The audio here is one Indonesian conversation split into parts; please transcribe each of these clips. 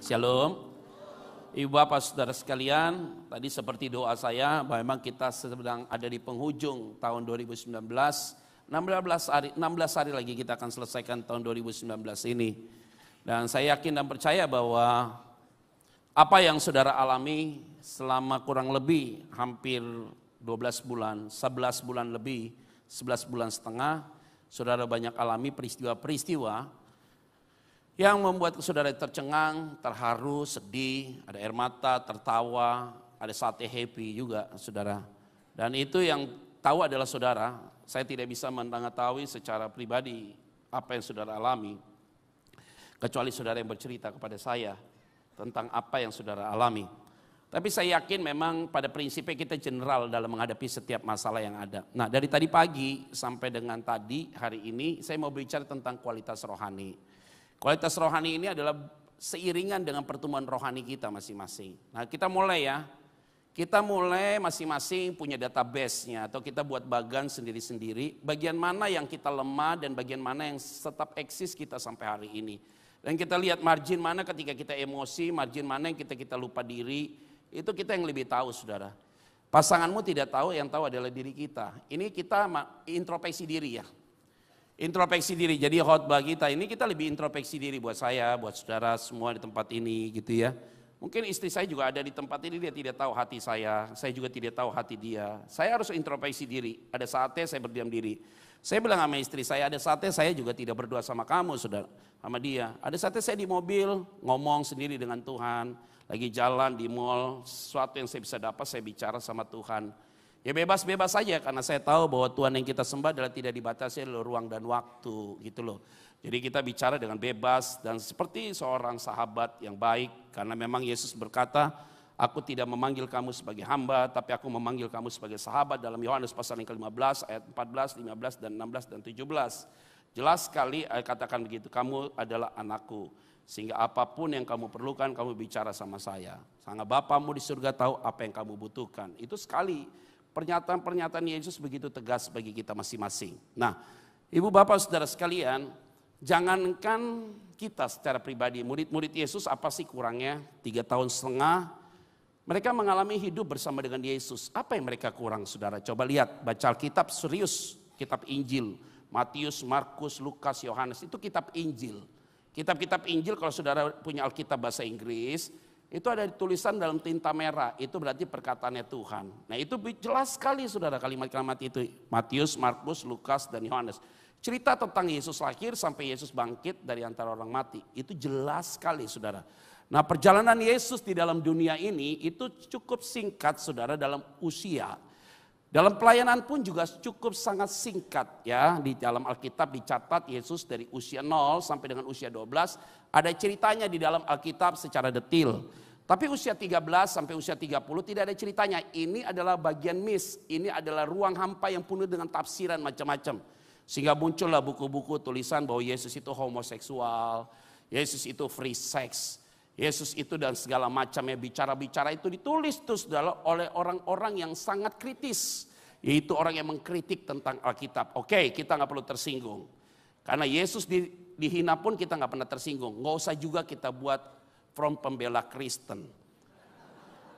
Shalom. Ibu Bapak Saudara sekalian, tadi seperti doa saya bahwa memang kita sedang ada di penghujung tahun 2019. 16 hari lagi kita akan selesaikan tahun 2019 ini. Dan saya yakin dan percaya bahwa apa yang saudara alami selama kurang lebih hampir 12 bulan, 11 bulan lebih, 11 bulan setengah, saudara banyak alami peristiwa-peristiwa yang membuat saudara tercengang, terharu, sedih, ada air mata, tertawa, ada saatnya happy juga saudara. Dan itu yang tahu adalah saudara, saya tidak bisa mengetahui secara pribadi apa yang saudara alami. Kecuali saudara yang bercerita kepada saya tentang apa yang saudara alami. Tapi saya yakin memang pada prinsipnya kita general dalam menghadapi setiap masalah yang ada. Nah dari tadi pagi sampai dengan tadi hari ini saya mau bicara tentang kualitas rohani. Kualitas rohani ini adalah seiringan dengan pertumbuhan rohani kita masing-masing. Nah kita mulai ya, kita mulai masing-masing punya database-nya atau kita buat bagan sendiri-sendiri. Bagian mana yang kita lemah dan bagian mana yang tetap eksis kita sampai hari ini. Dan kita lihat margin mana ketika kita emosi, margin mana yang kita lupa diri. Itu kita yang lebih tahu saudara. Pasanganmu tidak tahu, yang tahu adalah diri kita. Ini kita introspeksi diri ya. Introspeksi diri, jadi khotbah kita ini kita lebih introspeksi diri buat saya, buat saudara semua di tempat ini gitu ya. Mungkin istri saya juga ada di tempat ini, dia tidak tahu hati saya juga tidak tahu hati dia. Saya harus introspeksi diri, ada saatnya saya berdiam diri. Saya bilang sama istri saya, ada saatnya saya juga tidak berdoa sama kamu saudara, sama dia. Ada saatnya saya di mobil, ngomong sendiri dengan Tuhan, lagi jalan di mall, sesuatu yang saya bisa dapat saya bicara sama Tuhan. Ya bebas-bebas saja karena saya tahu bahwa Tuhan yang kita sembah adalah tidak dibatasi oleh ruang dan waktu gitu loh. Jadi kita bicara dengan bebas dan seperti seorang sahabat yang baik karena memang Yesus berkata, aku tidak memanggil kamu sebagai hamba tapi aku memanggil kamu sebagai sahabat dalam Yohanes pasal yang ke-15 ayat 14, 15 dan 16 dan 17. Jelas sekali katakan begitu, kamu adalah anakku sehingga apapun yang kamu perlukan kamu bicara sama saya. Sehingga Bapamu di surga tahu apa yang kamu butuhkan. Itu sekali. Pernyataan-pernyataan Yesus begitu tegas bagi kita masing-masing. Nah, ibu bapak saudara sekalian, jangankan kita secara pribadi, murid-murid Yesus apa sih kurangnya? 3,5 tahun mereka mengalami hidup bersama dengan Yesus. Apa yang mereka kurang saudara? Coba lihat, baca Alkitab serius, kitab Injil. Matius, Markus, Lukas, Yohanes, itu kitab Injil. Kitab-kitab Injil kalau saudara punya Alkitab bahasa Inggris, itu ada tulisan dalam tinta merah, itu berarti perkataannya Tuhan. Nah itu jelas sekali saudara kalimat-kalimat itu. Matius, Markus, Lukas, dan Yohanes. Cerita tentang Yesus lahir sampai Yesus bangkit dari antara orang mati. Itu jelas sekali saudara. Nah perjalanan Yesus di dalam dunia ini itu cukup singkat saudara dalam usia. Dalam pelayanan pun juga cukup sangat singkat ya. Di dalam Alkitab dicatat Yesus dari usia 0 sampai dengan usia 12. Ada ceritanya di dalam Alkitab secara detil. Tapi usia 13 sampai usia 30 tidak ada ceritanya. Ini adalah bagian miss. Ini adalah ruang hampa yang penuh dengan tafsiran macam-macam. Sehingga muncullah buku-buku tulisan bahwa Yesus itu homoseksual. Yesus itu free sex. Yesus itu dan segala macamnya bicara-bicara itu ditulis terus oleh orang-orang yang sangat kritis. Yaitu orang yang mengkritik tentang Alkitab. Oke, kita gak perlu tersinggung. Karena Yesus dihina pun kita gak pernah tersinggung. Gak usah juga kita buat from pembela Kristen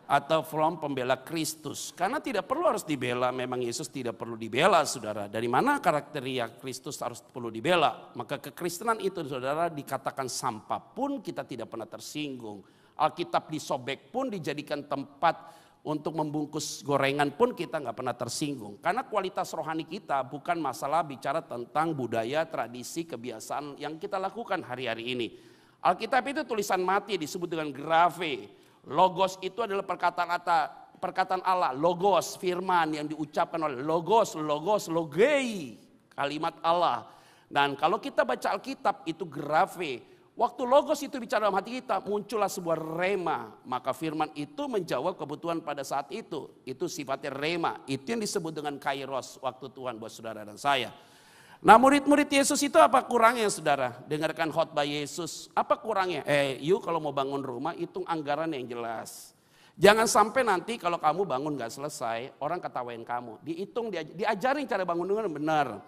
atau from pembela Kristus. Karena tidak perlu harus dibela, memang Yesus tidak perlu dibela saudara. Dari mana karakteria Kristus harus perlu dibela? Maka kekristenan itu saudara dikatakan sampah pun kita tidak pernah tersinggung. Alkitab disobek pun dijadikan tempat untuk membungkus gorengan pun kita gak pernah tersinggung. Karena kualitas rohani kita bukan masalah bicara tentang budaya, tradisi, kebiasaan yang kita lakukan hari-hari ini. Alkitab itu tulisan mati disebut dengan grave. Logos itu adalah perkataan Allah. Logos, firman yang diucapkan oleh logos, logei, kalimat Allah. Dan kalau kita baca Alkitab itu grave. Waktu logos itu bicara dalam hati kita, muncullah sebuah rema. Maka firman itu menjawab kebutuhan pada saat itu. Itu sifatnya rema. Itu yang disebut dengan kairos waktu Tuhan buat saudara dan saya. Nah murid-murid Yesus itu apa kurangnya saudara? Dengarkan khotbah Yesus, apa kurangnya? You kalau mau bangun rumah hitung anggaran yang jelas. Jangan sampai nanti kalau kamu bangun gak selesai, orang ketawain kamu. Dihitung, diajarin cara bangun dengan benar.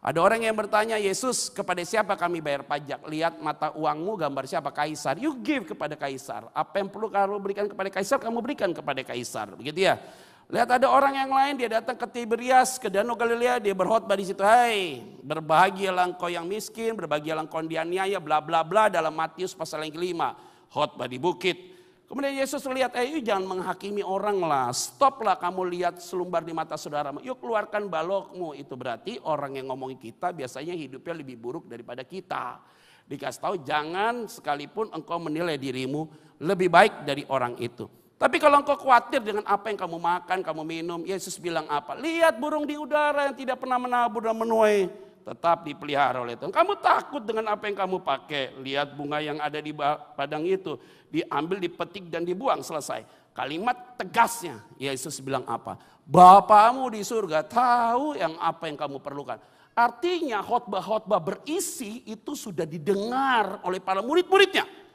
Ada orang yang bertanya, Yesus, kepada siapa kami bayar pajak? Lihat mata uangmu gambar siapa? Kaisar. You give kepada Kaisar. Apa yang perlu kamu berikan kepada Kaisar, kamu berikan kepada Kaisar. Begitu ya. Lihat ada orang yang lain, dia datang ke Tiberias, ke Danau Galilea, dia berkhotbah di situ. Hai, berbahagialah engkau yang miskin, berbahagialah engkau yang dianiaya, bla bla bla, dalam Matius pasal yang kelima. Khotbah di bukit. Kemudian Yesus lihat, jangan menghakimi orang lah. Stoplah kamu lihat selumbar di mata saudaramu. Yuk keluarkan balokmu. Itu berarti orang yang ngomongin kita biasanya hidupnya lebih buruk daripada kita. Dikasih tahu jangan sekalipun engkau menilai dirimu lebih baik dari orang itu. Tapi kalau engkau khawatir dengan apa yang kamu makan, kamu minum, Yesus bilang apa? Lihat burung di udara yang tidak pernah menabur dan menuai, tetap dipelihara oleh Tuhan. Kamu takut dengan apa yang kamu pakai. Lihat bunga yang ada di padang itu. Diambil, dipetik dan dibuang, selesai. Kalimat tegasnya Yesus bilang apa? Bapamu di surga tahu apa yang kamu perlukan. Artinya khotbah-khotbah berisi itu sudah didengar oleh para murid-muridnya.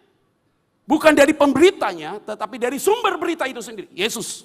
Bukan dari pemberitanya, tetapi dari sumber berita itu sendiri, Yesus.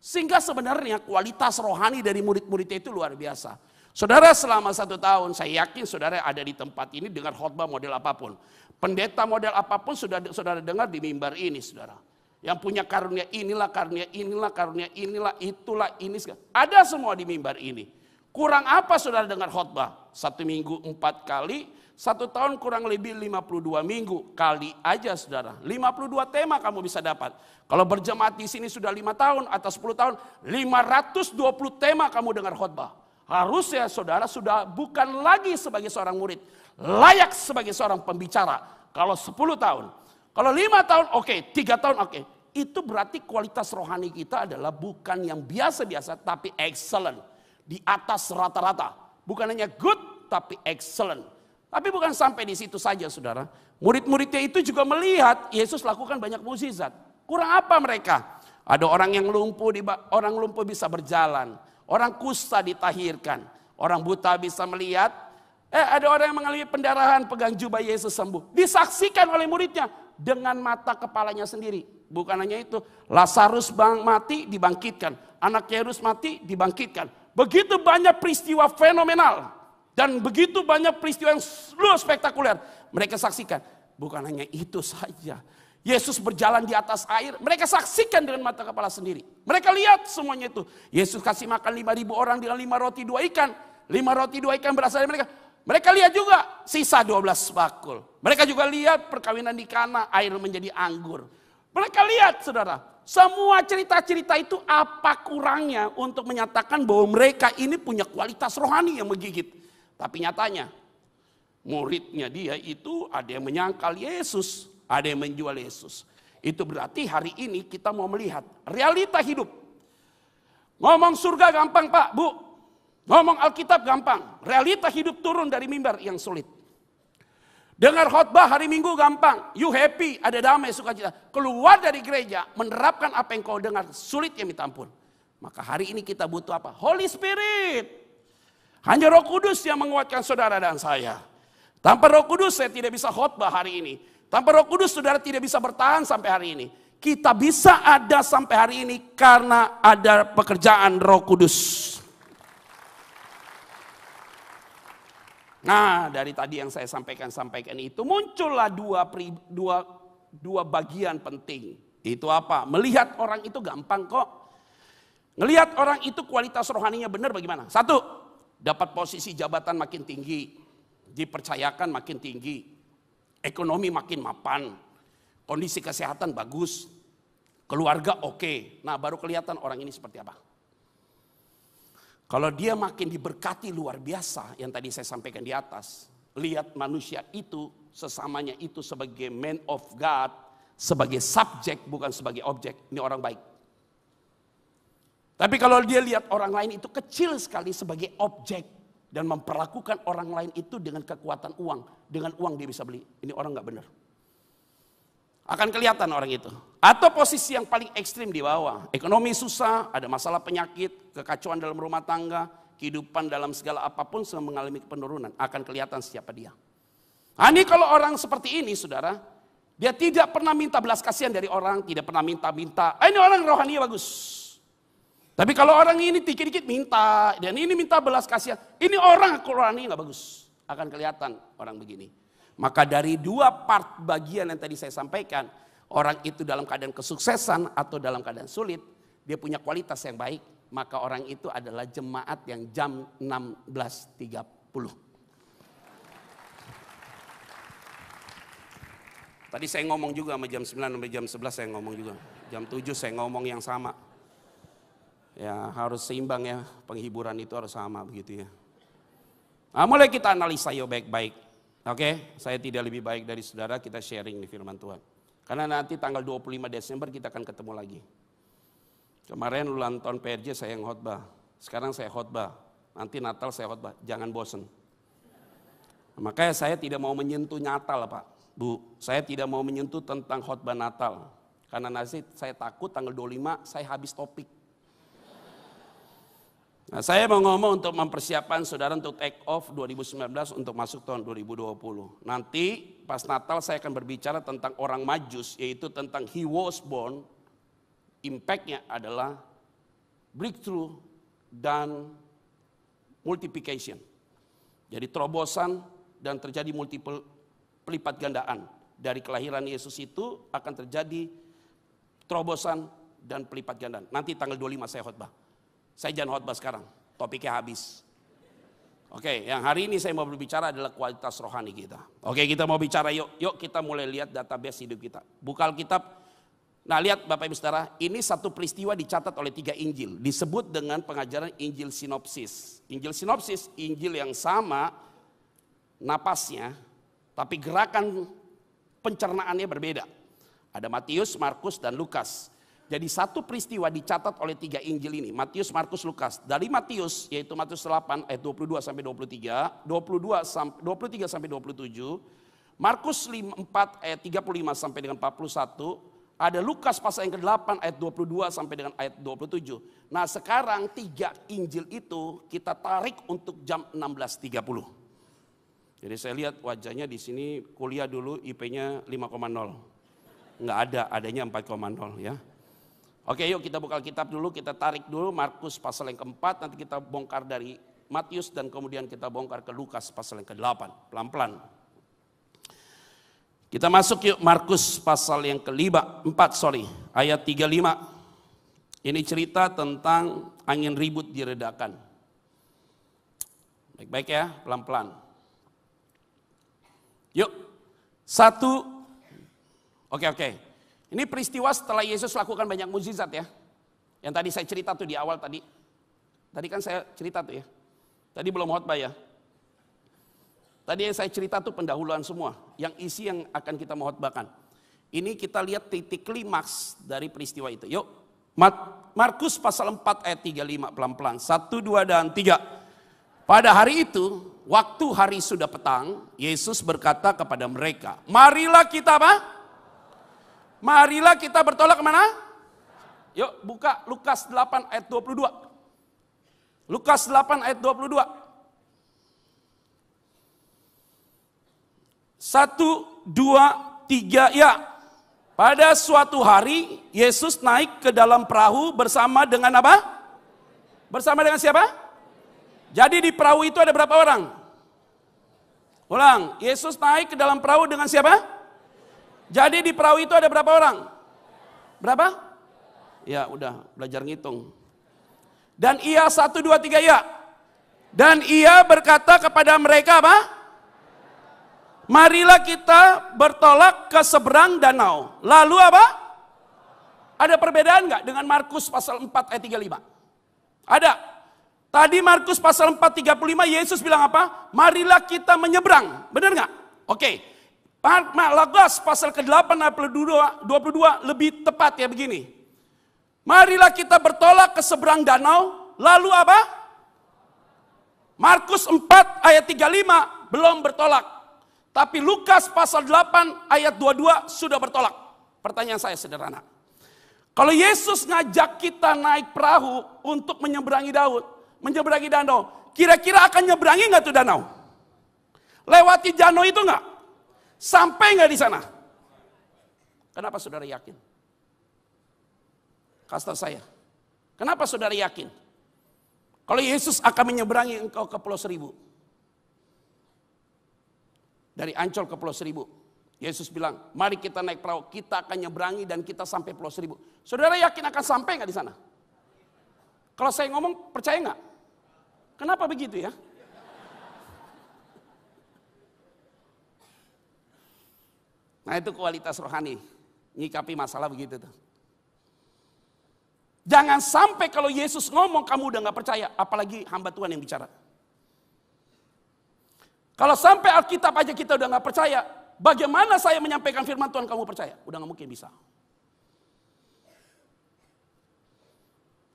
Sehingga sebenarnya kualitas rohani dari murid-muridnya itu luar biasa. Saudara, selama 1 tahun saya yakin saudara ada di tempat ini dengar khotbah model apapun. Pendeta model apapun sudah saudara dengar di mimbar ini, saudara. Yang punya karunia inilah, karunia inilah, karunia inilah, itulah, ini. Ada semua di mimbar ini. Kurang apa saudara dengar khotbah? 1 minggu 4 kali, 1 tahun kurang lebih 52 minggu. Kali aja saudara, 52 tema kamu bisa dapat. Kalau berjemaat di sini sudah 5 tahun atau 10 tahun, 520 tema kamu dengar khotbah. Harusnya saudara sudah bukan lagi sebagai seorang murid, layak sebagai seorang pembicara. Kalau 10 tahun, kalau 5 tahun oke, 3 tahun oke. Itu berarti kualitas rohani kita adalah bukan yang biasa-biasa tapi excellent. Di atas rata-rata. Bukan hanya good tapi excellent. Tapi bukan sampai di situ saja saudara. Murid-muridnya itu juga melihat Yesus lakukan banyak mukjizat. Kurang apa mereka? Ada orang yang orang lumpuh bisa berjalan. Orang kusta ditahirkan, orang buta bisa melihat. Ada orang yang mengalami pendarahan, pegang jubah Yesus sembuh. Disaksikan oleh muridnya dengan mata kepalanya sendiri. Bukan hanya itu, Lazarus mati dibangkitkan, anak Yairus mati dibangkitkan. Begitu banyak peristiwa fenomenal dan begitu banyak peristiwa yang luar spektakuler mereka saksikan. Bukan hanya itu saja. Yesus berjalan di atas air, mereka saksikan dengan mata kepala sendiri. Mereka lihat semuanya itu. Yesus kasih makan 5.000 orang dengan 5 roti 2 ikan. 5 roti 2 ikan berasal dari mereka. Mereka lihat juga sisa 12 bakul. Mereka juga lihat perkawinan di Kana, air menjadi anggur. Mereka lihat saudara, semua cerita-cerita itu apa kurangnya untuk menyatakan bahwa mereka ini punya kualitas rohani yang menggigit. Tapi nyatanya, muridnya dia itu ada yang menyangkal Yesus. Ada yang menjual Yesus. Itu berarti hari ini kita mau melihat realita hidup. Ngomong surga gampang Pak, Bu. Ngomong Alkitab gampang. Realita hidup turun dari mimbar yang sulit. Dengar khotbah hari Minggu gampang. You happy, ada damai, sukacita. Keluar dari gereja, menerapkan apa yang kau dengar, sulit ya minta ampun. Maka hari ini kita butuh apa? Holy Spirit. Hanya Roh Kudus yang menguatkan saudara dan saya. Tanpa Roh Kudus saya tidak bisa khotbah hari ini. Tanpa Roh Kudus saudara tidak bisa bertahan sampai hari ini. Kita bisa ada sampai hari ini karena ada pekerjaan Roh Kudus. Nah, dari tadi yang saya sampaikan itu muncullah dua bagian penting. Itu apa? Melihat orang itu gampang kok. Ngelihat orang itu kualitas rohaninya benar bagaimana? 1, dapat posisi jabatan makin tinggi, dipercayakan makin tinggi. Ekonomi makin mapan, kondisi kesehatan bagus, keluarga oke. Nah baru kelihatan orang ini seperti apa. Kalau dia makin diberkati luar biasa, yang tadi saya sampaikan di atas. Lihat manusia itu, sesamanya itu sebagai man of God, sebagai subjek bukan sebagai objek. Ini orang baik. Tapi kalau dia lihat orang lain itu kecil sekali sebagai objek. Dan memperlakukan orang lain itu dengan kekuatan uang. Dengan uang dia bisa beli. Ini orang gak benar. Akan kelihatan orang itu. Atau posisi yang paling ekstrim di bawah. Ekonomi susah, ada masalah penyakit, kekacauan dalam rumah tangga, kehidupan dalam segala apapun sedang mengalami penurunan. Akan kelihatan siapa dia. Nah, ini kalau orang seperti ini saudara. Dia tidak pernah minta belas kasihan dari orang. Tidak pernah minta-minta. Ini orang rohani bagus. Tapi kalau orang ini dikit-dikit minta, dan ini minta belas kasihan, ini orang Qurani nggak bagus. Akan kelihatan orang begini. Maka dari dua part bagian yang tadi saya sampaikan, orang itu dalam keadaan kesuksesan atau dalam keadaan sulit, dia punya kualitas yang baik, maka orang itu adalah jemaat yang jam 16.30. Tadi saya ngomong juga sama jam 9 sampai jam 11 saya ngomong juga. Jam 7 saya ngomong yang sama. Ya harus seimbang ya, penghiburan itu harus sama begitu ya. Nah, mulai kita analisa yuk baik-baik. Oke, saya tidak lebih baik dari saudara, kita sharing di firman Tuhan. Karena nanti tanggal 25 Desember kita akan ketemu lagi. Kemarin ulang tahun PRJ saya yang khotbah. Sekarang saya khotbah. Nanti Natal saya khotbah. Jangan bosen. Makanya saya tidak mau menyentuh Natal Pak, Bu. Saya tidak mau menyentuh tentang khotbah Natal. Karena nanti saya takut tanggal 25 saya habis topik. Nah, saya mau ngomong untuk mempersiapkan saudara untuk take off 2019 untuk masuk tahun 2020. Nanti pas Natal saya akan berbicara tentang orang Majus, yaitu tentang he was born. Impact-nya adalah breakthrough dan multiplication. Jadi terobosan dan terjadi multiple pelipat gandaan. Dari kelahiran Yesus itu akan terjadi terobosan dan pelipat gandaan. Nanti tanggal 25 saya khotbah. Saya jangan khotbah sekarang, topiknya habis. Oke, yang hari ini saya mau berbicara adalah kualitas rohani kita. Oke, kita mau bicara yuk kita mulai lihat database hidup kita. Buka Alkitab. Nah, lihat Bapak Ibu Saudara, ini satu peristiwa dicatat oleh 3 Injil. Disebut dengan pengajaran Injil sinopsis. Injil sinopsis, Injil yang sama napasnya, tapi gerakan pencernaannya berbeda. Ada Matius, Markus, dan Lukas. Jadi satu peristiwa dicatat oleh 3 Injil ini, Matius, Markus, Lukas. Dari Matius, yaitu Matius 8 ayat 22 sampai 23, 23 sampai 27, Markus 4 ayat 35 sampai dengan 41, ada Lukas pasal yang ke-8 ayat 22 sampai dengan ayat 27. Nah, sekarang 3 Injil itu kita tarik untuk jam 16.30. Jadi saya lihat wajahnya di sini kuliah dulu IP-nya 5,0. Enggak ada, adanya 4,0 ya. Oke, yuk kita buka Alkitab dulu, kita tarik dulu Markus pasal yang ke-4, nanti kita bongkar dari Matius dan kemudian kita bongkar ke Lukas pasal yang ke-8, pelan-pelan. Kita masuk yuk Markus pasal yang ke-4, ayat 35. Ini cerita tentang angin ribut diredakan. Baik-baik ya, pelan-pelan. Yuk, Oke. Ini peristiwa setelah Yesus lakukan banyak mukjizat ya. Yang tadi saya cerita tuh di awal tadi. Tadi kan saya cerita tuh ya. Tadi belum khotbah ya. Tadi yang saya cerita tuh pendahuluan semua. Yang isi yang akan kita mau khotbahkan. Ini kita lihat titik klimaks dari peristiwa itu. Yuk. Markus pasal 4 ayat 35 pelan-pelan. 1, 2, dan 3. Pada hari itu, waktu hari sudah petang, Yesus berkata kepada mereka, marilah kita apa? Marilah kita bertolak kemana? Yuk buka Lukas 8 ayat 22. Lukas 8 ayat 22. 1, 2, 3 ya. Pada suatu hari Yesus naik ke dalam perahu bersama dengan apa? Bersama dengan siapa? Jadi di perahu itu ada berapa orang? Ulang, Yesus naik ke dalam perahu dengan siapa? Jadi di perahu itu ada berapa orang? Berapa? Ya udah belajar ngitung. Dan ia 1, 2, 3 ya. Dan ia berkata kepada mereka apa? Marilah kita bertolak ke seberang danau. Lalu apa? Ada perbedaan nggak dengan Markus pasal 4 ayat 35? Ada. Tadi Markus pasal 4 35 Yesus bilang apa? Marilah kita menyeberang. Benar nggak? Oke. Lukas pasal ke-8 ayat 22 lebih tepat ya begini. Marilah kita bertolak ke seberang danau. Lalu apa? Markus 4 ayat 35 belum bertolak. Tapi Lukas pasal 8 ayat 22 sudah bertolak. Pertanyaan saya sederhana. Kalau Yesus ngajak kita naik perahu untuk menyeberangi danau, kira-kira akan nyeberangi nggak tuh danau? Lewati danau itu nggak? Sampai nggak di sana? Kenapa saudara yakin? Kasih tahu saya. Kenapa saudara yakin? Kalau Yesus akan menyeberangi engkau ke Pulau Seribu. Dari Ancol ke Pulau Seribu. Yesus bilang, mari kita naik perahu, kita akan nyeberangi dan kita sampai Pulau Seribu. Saudara yakin akan sampai nggak di sana? Kalau saya ngomong, percaya nggak? Kenapa begitu ya? Nah itu kualitas rohani, nyikapi masalah begitu tuh. Jangan sampai kalau Yesus ngomong kamu udah gak percaya, apalagi hamba Tuhan yang bicara. Kalau sampai Alkitab aja kita udah gak percaya, bagaimana saya menyampaikan firman Tuhan kamu percaya? Udah gak mungkin bisa.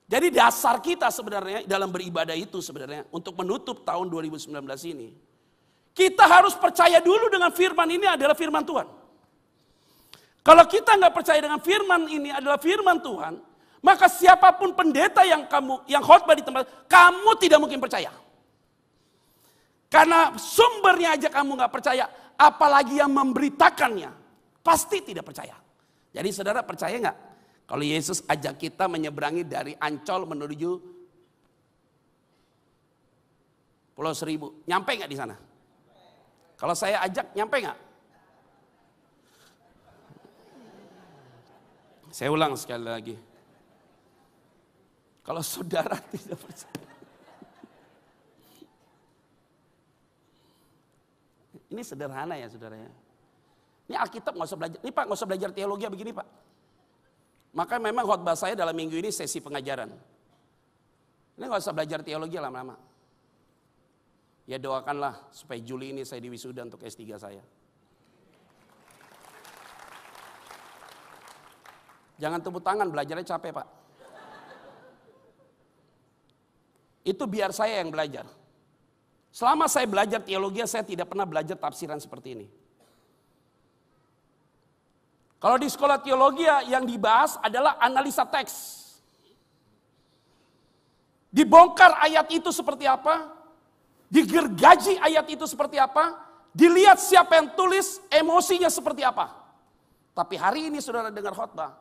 Jadi dasar kita sebenarnya dalam beribadah itu sebenarnya untuk menutup tahun 2019 ini. Kita harus percaya dulu dengan firman ini adalah firman Tuhan. Kalau kita gak percaya dengan firman ini adalah firman Tuhan, maka siapapun pendeta yang khotbah di tempat, kamu tidak mungkin percaya. Karena sumbernya aja kamu gak percaya, apalagi yang memberitakannya, pasti tidak percaya. Jadi saudara percaya gak? Kalau Yesus ajak kita menyeberangi dari Ancol menuju Pulau Seribu, nyampe gak di sana? Kalau saya ajak, nyampe gak? Saya ulang sekali lagi. Kalau saudara tidak percaya. Ini sederhana ya saudara ya. Ini Alkitab nggak usah belajar. Ini Pak nggak usah belajar teologi begini Pak. Maka memang khotbah saya dalam minggu ini sesi pengajaran. Ini nggak usah belajar teologi lama-lama. Ya doakanlah supaya Juli ini saya diwisuda untuk S3 saya. Jangan tepuk tangan, belajarnya capek Pak. Itu biar saya yang belajar. Selama saya belajar teologi, saya tidak pernah belajar tafsiran seperti ini. Kalau di sekolah teologi yang dibahas adalah analisa teks. Dibongkar ayat itu seperti apa, digergaji ayat itu seperti apa, dilihat siapa yang tulis, emosinya seperti apa. Tapi hari ini saudara dengar khotbah,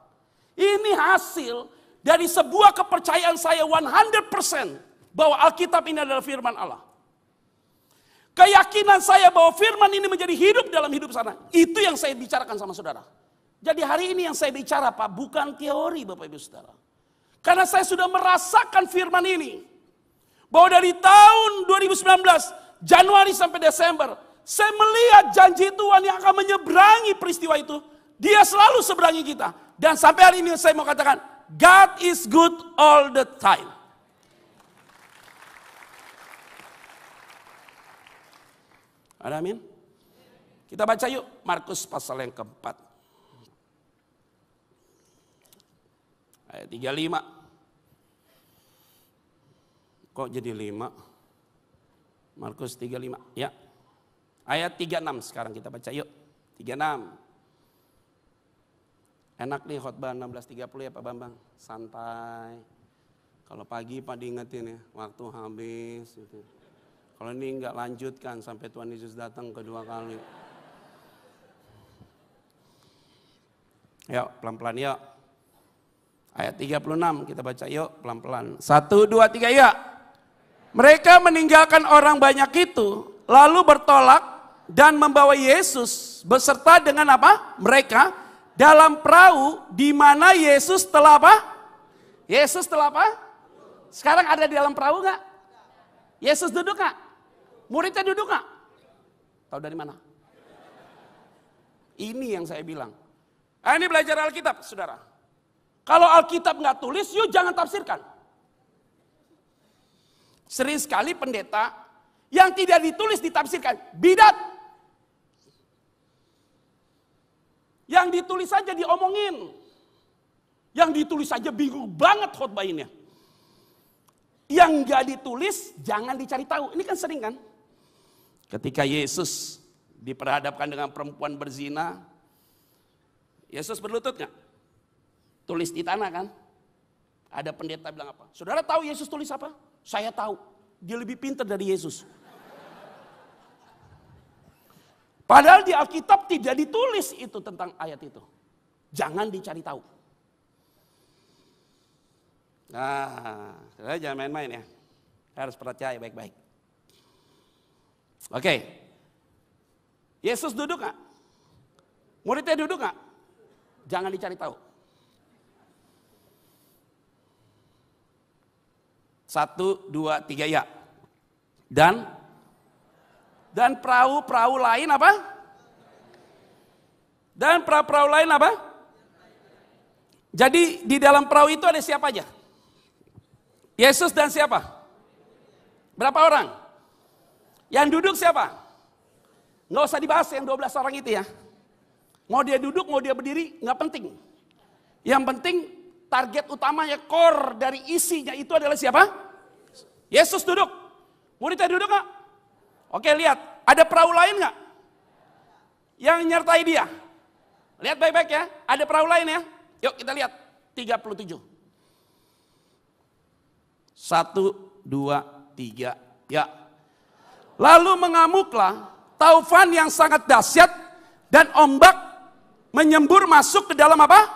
ini hasil dari sebuah kepercayaan saya 100%. Bahwa Alkitab ini adalah firman Allah. Keyakinan saya bahwa firman ini menjadi hidup dalam hidup sana. Itu yang saya bicarakan sama saudara. Jadi hari ini yang saya bicara Pak, bukan teori Bapak Ibu Saudara. Karena saya sudah merasakan firman ini. Bahwa dari tahun 2019, Januari sampai Desember, saya melihat janji Tuhan yang akan menyeberangi peristiwa itu. Dia selalu seberangi kita. Dan sampai hari ini saya mau katakan, God is good all the time. Amin. Kita baca yuk Markus pasal yang keempat. Ayat 35. Kok jadi 5? Markus 35. Ya. Ayat 36 sekarang kita baca yuk. 36. Enak nih khotbah 16.30 ya Pak Bambang. Santai. Kalau pagi Pak diingetin ya. Waktu habis gitu. Kalau ini enggak lanjutkan sampai Tuhan Yesus datang kedua kali. Yuk pelan-pelan yuk. Ayat 36 kita baca yuk pelan-pelan. 1, 2, 3 ya. Mereka meninggalkan orang banyak itu. Lalu bertolak dan membawa Yesus beserta dengan apa? Mereka dalam perahu di mana Yesus telah apa? Yesus telah apa? Sekarang ada di dalam perahu enggak? Yesus duduk enggak? Muridnya duduk gak? Tahu dari mana? Ini yang saya bilang. Ini belajar Alkitab, saudara. Kalau Alkitab gak tulis, yuk jangan tafsirkan. Sering sekali pendeta yang tidak ditulis ditafsirkan. Bidat. Yang ditulis saja diomongin. Yang ditulis saja bingung banget khotbahinnya. Yang gak ditulis jangan dicari tahu. Ini kan sering kan? Ketika Yesus diperhadapkan dengan perempuan berzina, Yesus berlutut gak? Tulis di tanah kan? Ada pendeta bilang apa? Saudara tahu Yesus tulis apa? Saya tahu. Dia lebih pintar dari Yesus. Padahal di Alkitab tidak ditulis itu tentang ayat itu. Jangan dicari tahu. Nah, jangan main-main ya. Harus percaya baik-baik. Oke. Yesus duduk gak? Muridnya duduk gak? Jangan dicari tahu. 1, 2, 3 ya. Dan perahu lain apa? Dan perahu lain apa? Jadi di dalam perahu itu ada siapa aja? Yesus dan siapa? Berapa orang? Yang duduk siapa? Nggak usah dibahas yang 12 orang itu ya. Mau dia duduk, mau dia berdiri, nggak penting. Yang penting target utamanya, core dari isinya itu adalah siapa? Yesus duduk. Muridnya duduk nggak? Oke, lihat. Ada perahu lain nggak? Yang nyertai dia. Lihat baik-baik ya. Ada perahu lain ya. Yuk kita lihat. 37. 1, 2, 3. Ya. Lalu mengamuklah taufan yang sangat dahsyat dan ombak menyembur masuk ke dalam apa?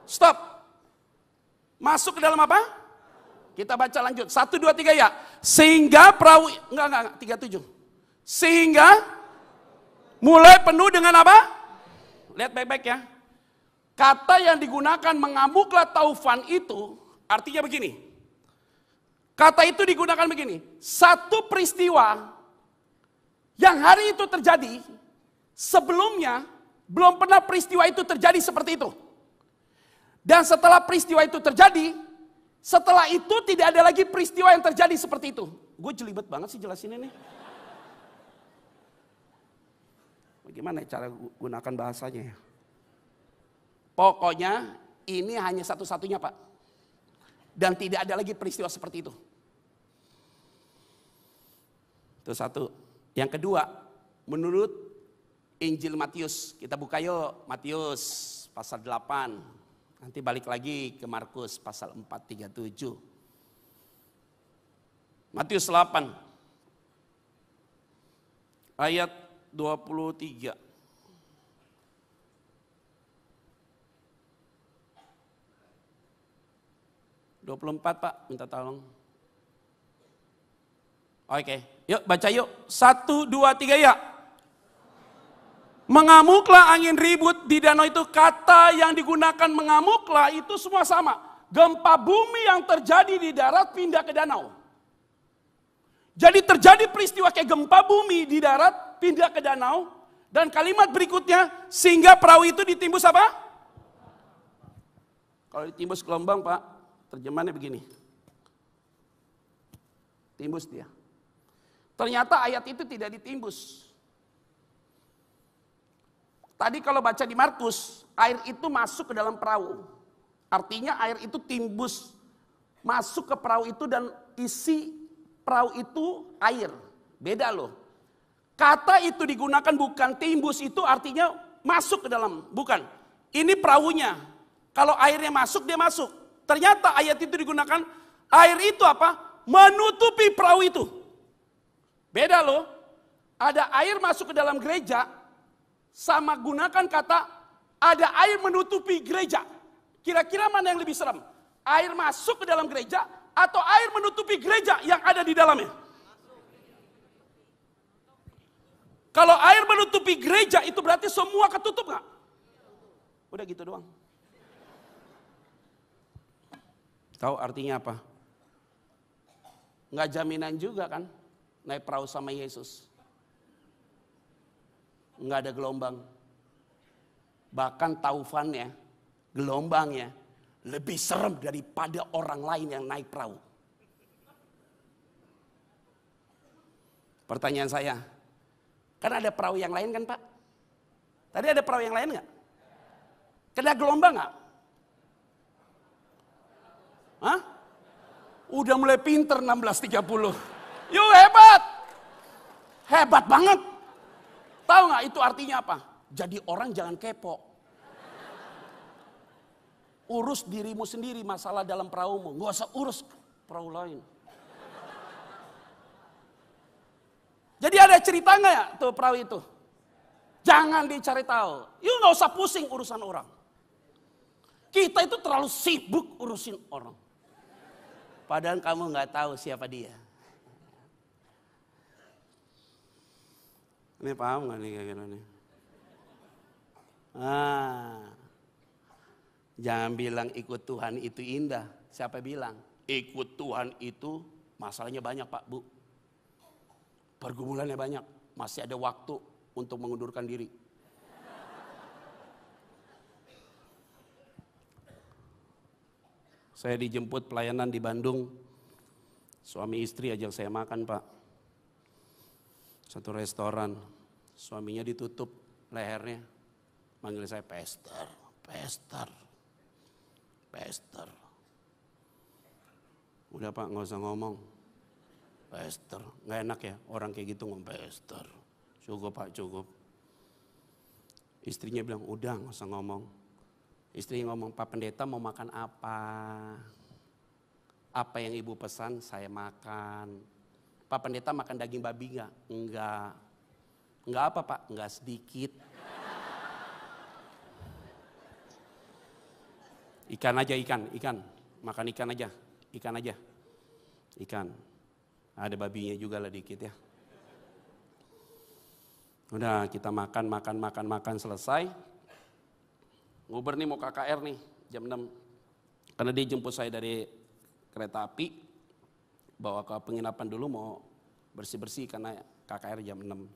Stop. Masuk ke dalam apa? Kita baca lanjut. 1, 2, 3 ya. Sehingga perahu, enggak, 37. Sehingga mulai penuh dengan apa? Lihat baik-baik ya. Kata yang digunakan mengamuklah taufan itu artinya begini. Kata itu digunakan begini. Satu peristiwa yang hari itu terjadi, sebelumnya belum pernah peristiwa itu terjadi seperti itu. Dan setelah peristiwa itu terjadi, setelah itu tidak ada lagi peristiwa yang terjadi seperti itu. Gue jelibet banget sih jelasin ini. Bagaimana cara gunakan bahasanya ya? Pokoknya ini hanya satu-satunya Pak. Dan tidak ada lagi peristiwa seperti itu. Itu satu. Yang kedua, menurut Injil Matius. Kita buka yuk, Matius pasal 8. Nanti balik lagi ke Markus pasal 4, 37. Matius 8. Ayat 23. 24 Pak, minta tolong. Oke, yuk baca yuk. 1, 2, 3 ya. Mengamuklah angin ribut di danau itu. Kata yang digunakan mengamuklah itu semua sama. Gempa bumi yang terjadi di darat pindah ke danau. Jadi terjadi peristiwa kayak gempa bumi di darat pindah ke danau. Dan kalimat berikutnya, sehingga perahu itu ditimbus apa? Kalau ditimbus gelombang Pak, terjemahannya begini. Timbus dia. Ternyata ayat itu tidak ditimbus. Tadi kalau baca di Markus, air itu masuk ke dalam perahu. Artinya air itu timbus masuk ke perahu itu dan isi perahu itu air. Beda loh. Kata itu digunakan bukan timbus, itu artinya masuk ke dalam. Bukan. Ini perahunya. Kalau airnya masuk, dia masuk. Ternyata ayat itu digunakan, air itu apa? Menutupi perahu itu. Beda loh. Ada air masuk ke dalam gereja, sama gunakan kata ada air menutupi gereja. Kira-kira mana yang lebih serem? Air masuk ke dalam gereja atau air menutupi gereja yang ada di dalamnya? Kalau air menutupi gereja itu berarti semua ketutup gak? Udah gitu doang. Tahu artinya apa? Nggak jaminan juga kan naik perahu sama Yesus. Nggak ada gelombang. Bahkan taufannya, gelombangnya lebih serem daripada orang lain yang naik perahu. Pertanyaan saya, kan ada perahu yang lain kan Pak? Tadi ada perahu yang lain nggak? Kena gelombang nggak? Hah? Udah mulai pinter 16.30. Yuk hebat. Hebat banget. Tahu nggak itu artinya apa? Jadi orang jangan kepo. Urus dirimu sendiri masalah dalam perahumu. Nggak usah urus perahu lain. Jadi ada cerita nggak ya tuh perahu itu? Jangan dicari tahu. Yuk nggak usah pusing urusan orang. Kita itu terlalu sibuk urusin orang. Padahal kamu nggak tahu siapa dia. Ini paham nggak nih kayak gini nih? Jangan bilang ikut Tuhan itu indah. Siapa bilang? Ikut Tuhan itu masalahnya banyak Pak, Bu. Pergumulannya banyak. Masih ada waktu untuk mengundurkan diri. Saya dijemput pelayanan di Bandung. Suami istri ajak saya makan Pak. Satu restoran. Suaminya ditutup lehernya. Manggil saya Pastor. Udah Pak, nggak usah ngomong. Pastor, nggak enak ya orang kayak gitu ngomong Pastor. Cukup Pak, cukup. Istrinya bilang, udah nggak usah ngomong. Istrinya ngomong, Pak Pendeta mau makan apa? Apa yang ibu pesan saya makan. Pak Pendeta makan daging babi nggak? Enggak. Enggak apa Pak? Enggak sedikit. Ikan aja, ikan. Makan ikan aja. Ikan. Ada babinya juga lah dikit ya. Udah kita makan selesai. Nguber nih mau KKR nih jam 6. Karena dia jemput saya dari kereta api. Bawa ke penginapan dulu mau bersih-bersih karena KKR jam 6.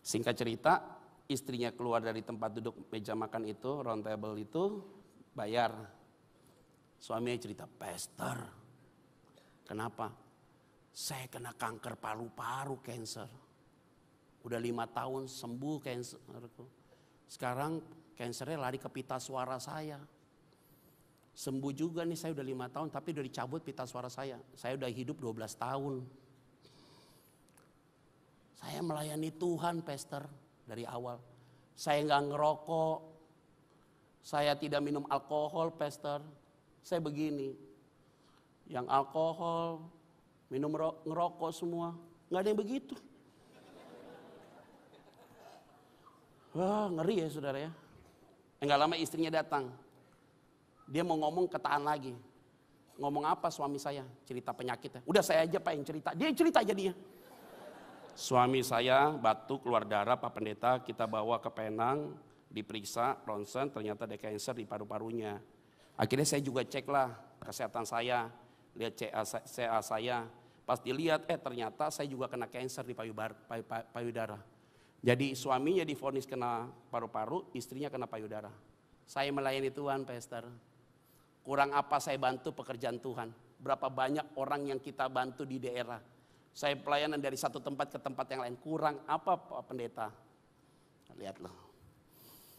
Singkat cerita, istrinya keluar dari tempat duduk meja makan itu, round table itu, bayar. Suaminya cerita, Pastor, kenapa? Saya kena kanker paru-paru, cancer. Udah 5 tahun sembuh cancerku. Sekarang cancernya lari ke pita suara saya. Sembuh juga nih, saya udah 5 tahun tapi udah dicabut pita suara saya. Saya udah hidup 12 tahun. Saya melayani Tuhan, Pastor, dari awal. Saya nggak ngerokok. Saya tidak minum alkohol, Pastor. Saya begini. Yang alkohol, minum ngerokok semua. Nggak ada yang begitu. Wah, ngeri ya saudara ya. Nggak lama istrinya datang. Dia mau ngomong ketaan lagi. Ngomong apa suami saya? Cerita penyakitnya. Udah saya aja Pak yang cerita. Dia cerita aja dia. Suami saya batuk, keluar darah, Pak Pendeta, kita bawa ke Penang, diperiksa, ronsen, ternyata ada kanker di paru-parunya. Akhirnya saya juga cek lah kesehatan saya, lihat CA saya. Pas dilihat, ternyata saya juga kena kanker di payudara. Jadi suaminya divonis kena paru-paru, istrinya kena payudara. Saya melayani Tuhan, Pastor. Kurang apa saya bantu pekerjaan Tuhan? Berapa banyak orang yang kita bantu di daerah? Saya pelayanan dari satu tempat ke tempat yang lain. Kurang apa Pak Pendeta? Lihat loh.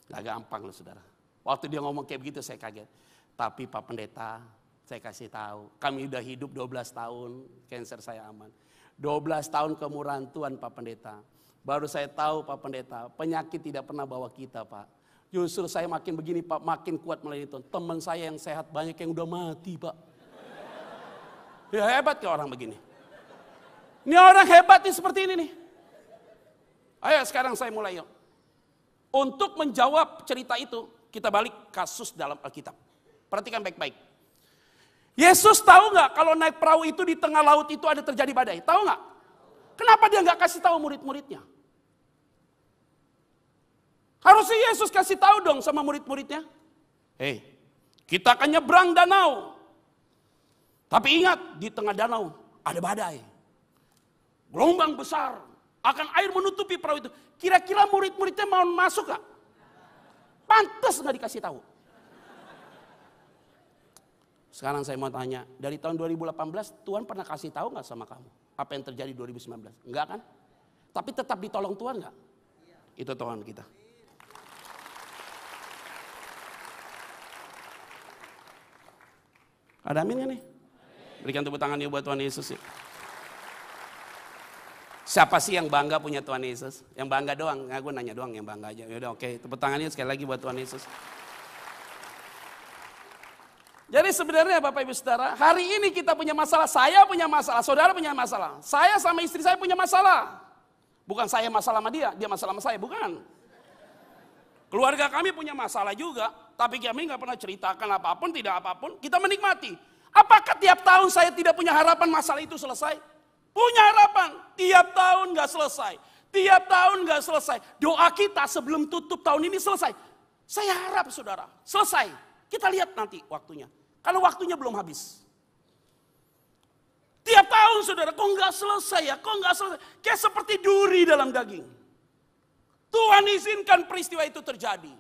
Gak gampang loh saudara. Waktu dia ngomong kayak begitu saya kaget. Tapi Pak Pendeta, saya kasih tahu. Kami udah hidup 12 tahun, kanker saya aman. 12 tahun kemurahan Tuhan Pak Pendeta. Baru saya tahu Pak Pendeta, penyakit tidak pernah bawa kita Pak. Justru saya makin begini Pak, makin kuat melayani Tuhan. Teman saya yang sehat banyak yang udah mati Pak. Ya hebat ya orang begini. Ini orang hebat nih seperti ini nih. Ayo sekarang saya mulai yuk. Untuk menjawab cerita itu, kita balik kasus dalam Alkitab. Perhatikan baik-baik. Yesus tahu nggak kalau naik perahu itu di tengah laut itu ada terjadi badai? Tahu nggak? Kenapa dia nggak kasih tahu murid-muridnya? Harusnya Yesus kasih tahu dong sama murid-muridnya. Hei, kita akan nyebrang danau. Tapi ingat, di tengah danau ada badai. Gelombang besar, akan air menutupi perahu itu. Kira-kira murid-muridnya mau masuk gak? Pantas gak dikasih tahu. Sekarang saya mau tanya, dari tahun 2018 Tuhan pernah kasih tahu gak sama kamu? Apa yang terjadi 2019? Enggak kan? Tapi tetap ditolong Tuhan gak? Itu Tuhan kita. Ada amin gak nih? Berikan tepuk tangan buat Tuhan Yesus ya. Siapa sih yang bangga punya Tuhan Yesus? Yang bangga doang, gue nanya doang yang bangga aja. Yaudah oke, tepuk tangannya sekali lagi buat Tuhan Yesus. Jadi sebenarnya Bapak Ibu Saudara, hari ini kita punya masalah, saya punya masalah, saudara punya masalah. Saya sama istri saya punya masalah. Bukan saya masalah sama dia masalah sama saya, bukan. Keluarga kami punya masalah juga, tapi kami gak pernah ceritakan apapun, tidak apapun, kita menikmati. Apakah tiap tahun saya tidak punya harapan masalah itu selesai? Punya harapan, tiap tahun gak selesai. Tiap tahun gak selesai. Doa kita sebelum tutup tahun ini selesai. Saya harap saudara, selesai. Kita lihat nanti waktunya. Karena waktunya belum habis. Tiap tahun saudara, kok gak selesai ya? Kok gak selesai? Kayak seperti duri dalam daging. Tuhan izinkan peristiwa itu terjadi.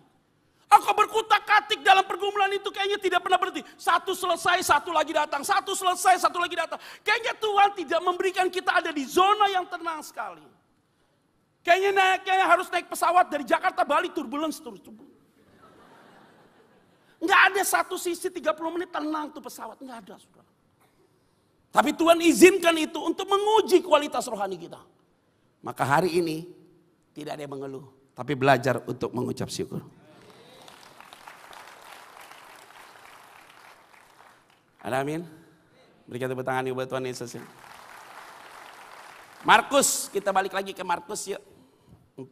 Aku berkutak-katik dalam pergumulan itu kayaknya tidak pernah berhenti. Satu selesai, satu lagi datang. Satu selesai, satu lagi datang. Kayaknya Tuhan tidak memberikan kita ada di zona yang tenang sekali. Kayaknya harus naik pesawat dari Jakarta Bali turbulence terus. Nggak ada satu sisi 30 menit tenang tuh pesawat. Nggak ada saudara. Tapi Tuhan izinkan itu untuk menguji kualitas rohani kita. Maka hari ini tidak ada yang mengeluh. Tapi belajar untuk mengucap syukur. Ada amin? Berikan tepuk tangan buat Tuhan Yesus ya. Markus, kita balik lagi ke Markus yuk. 4.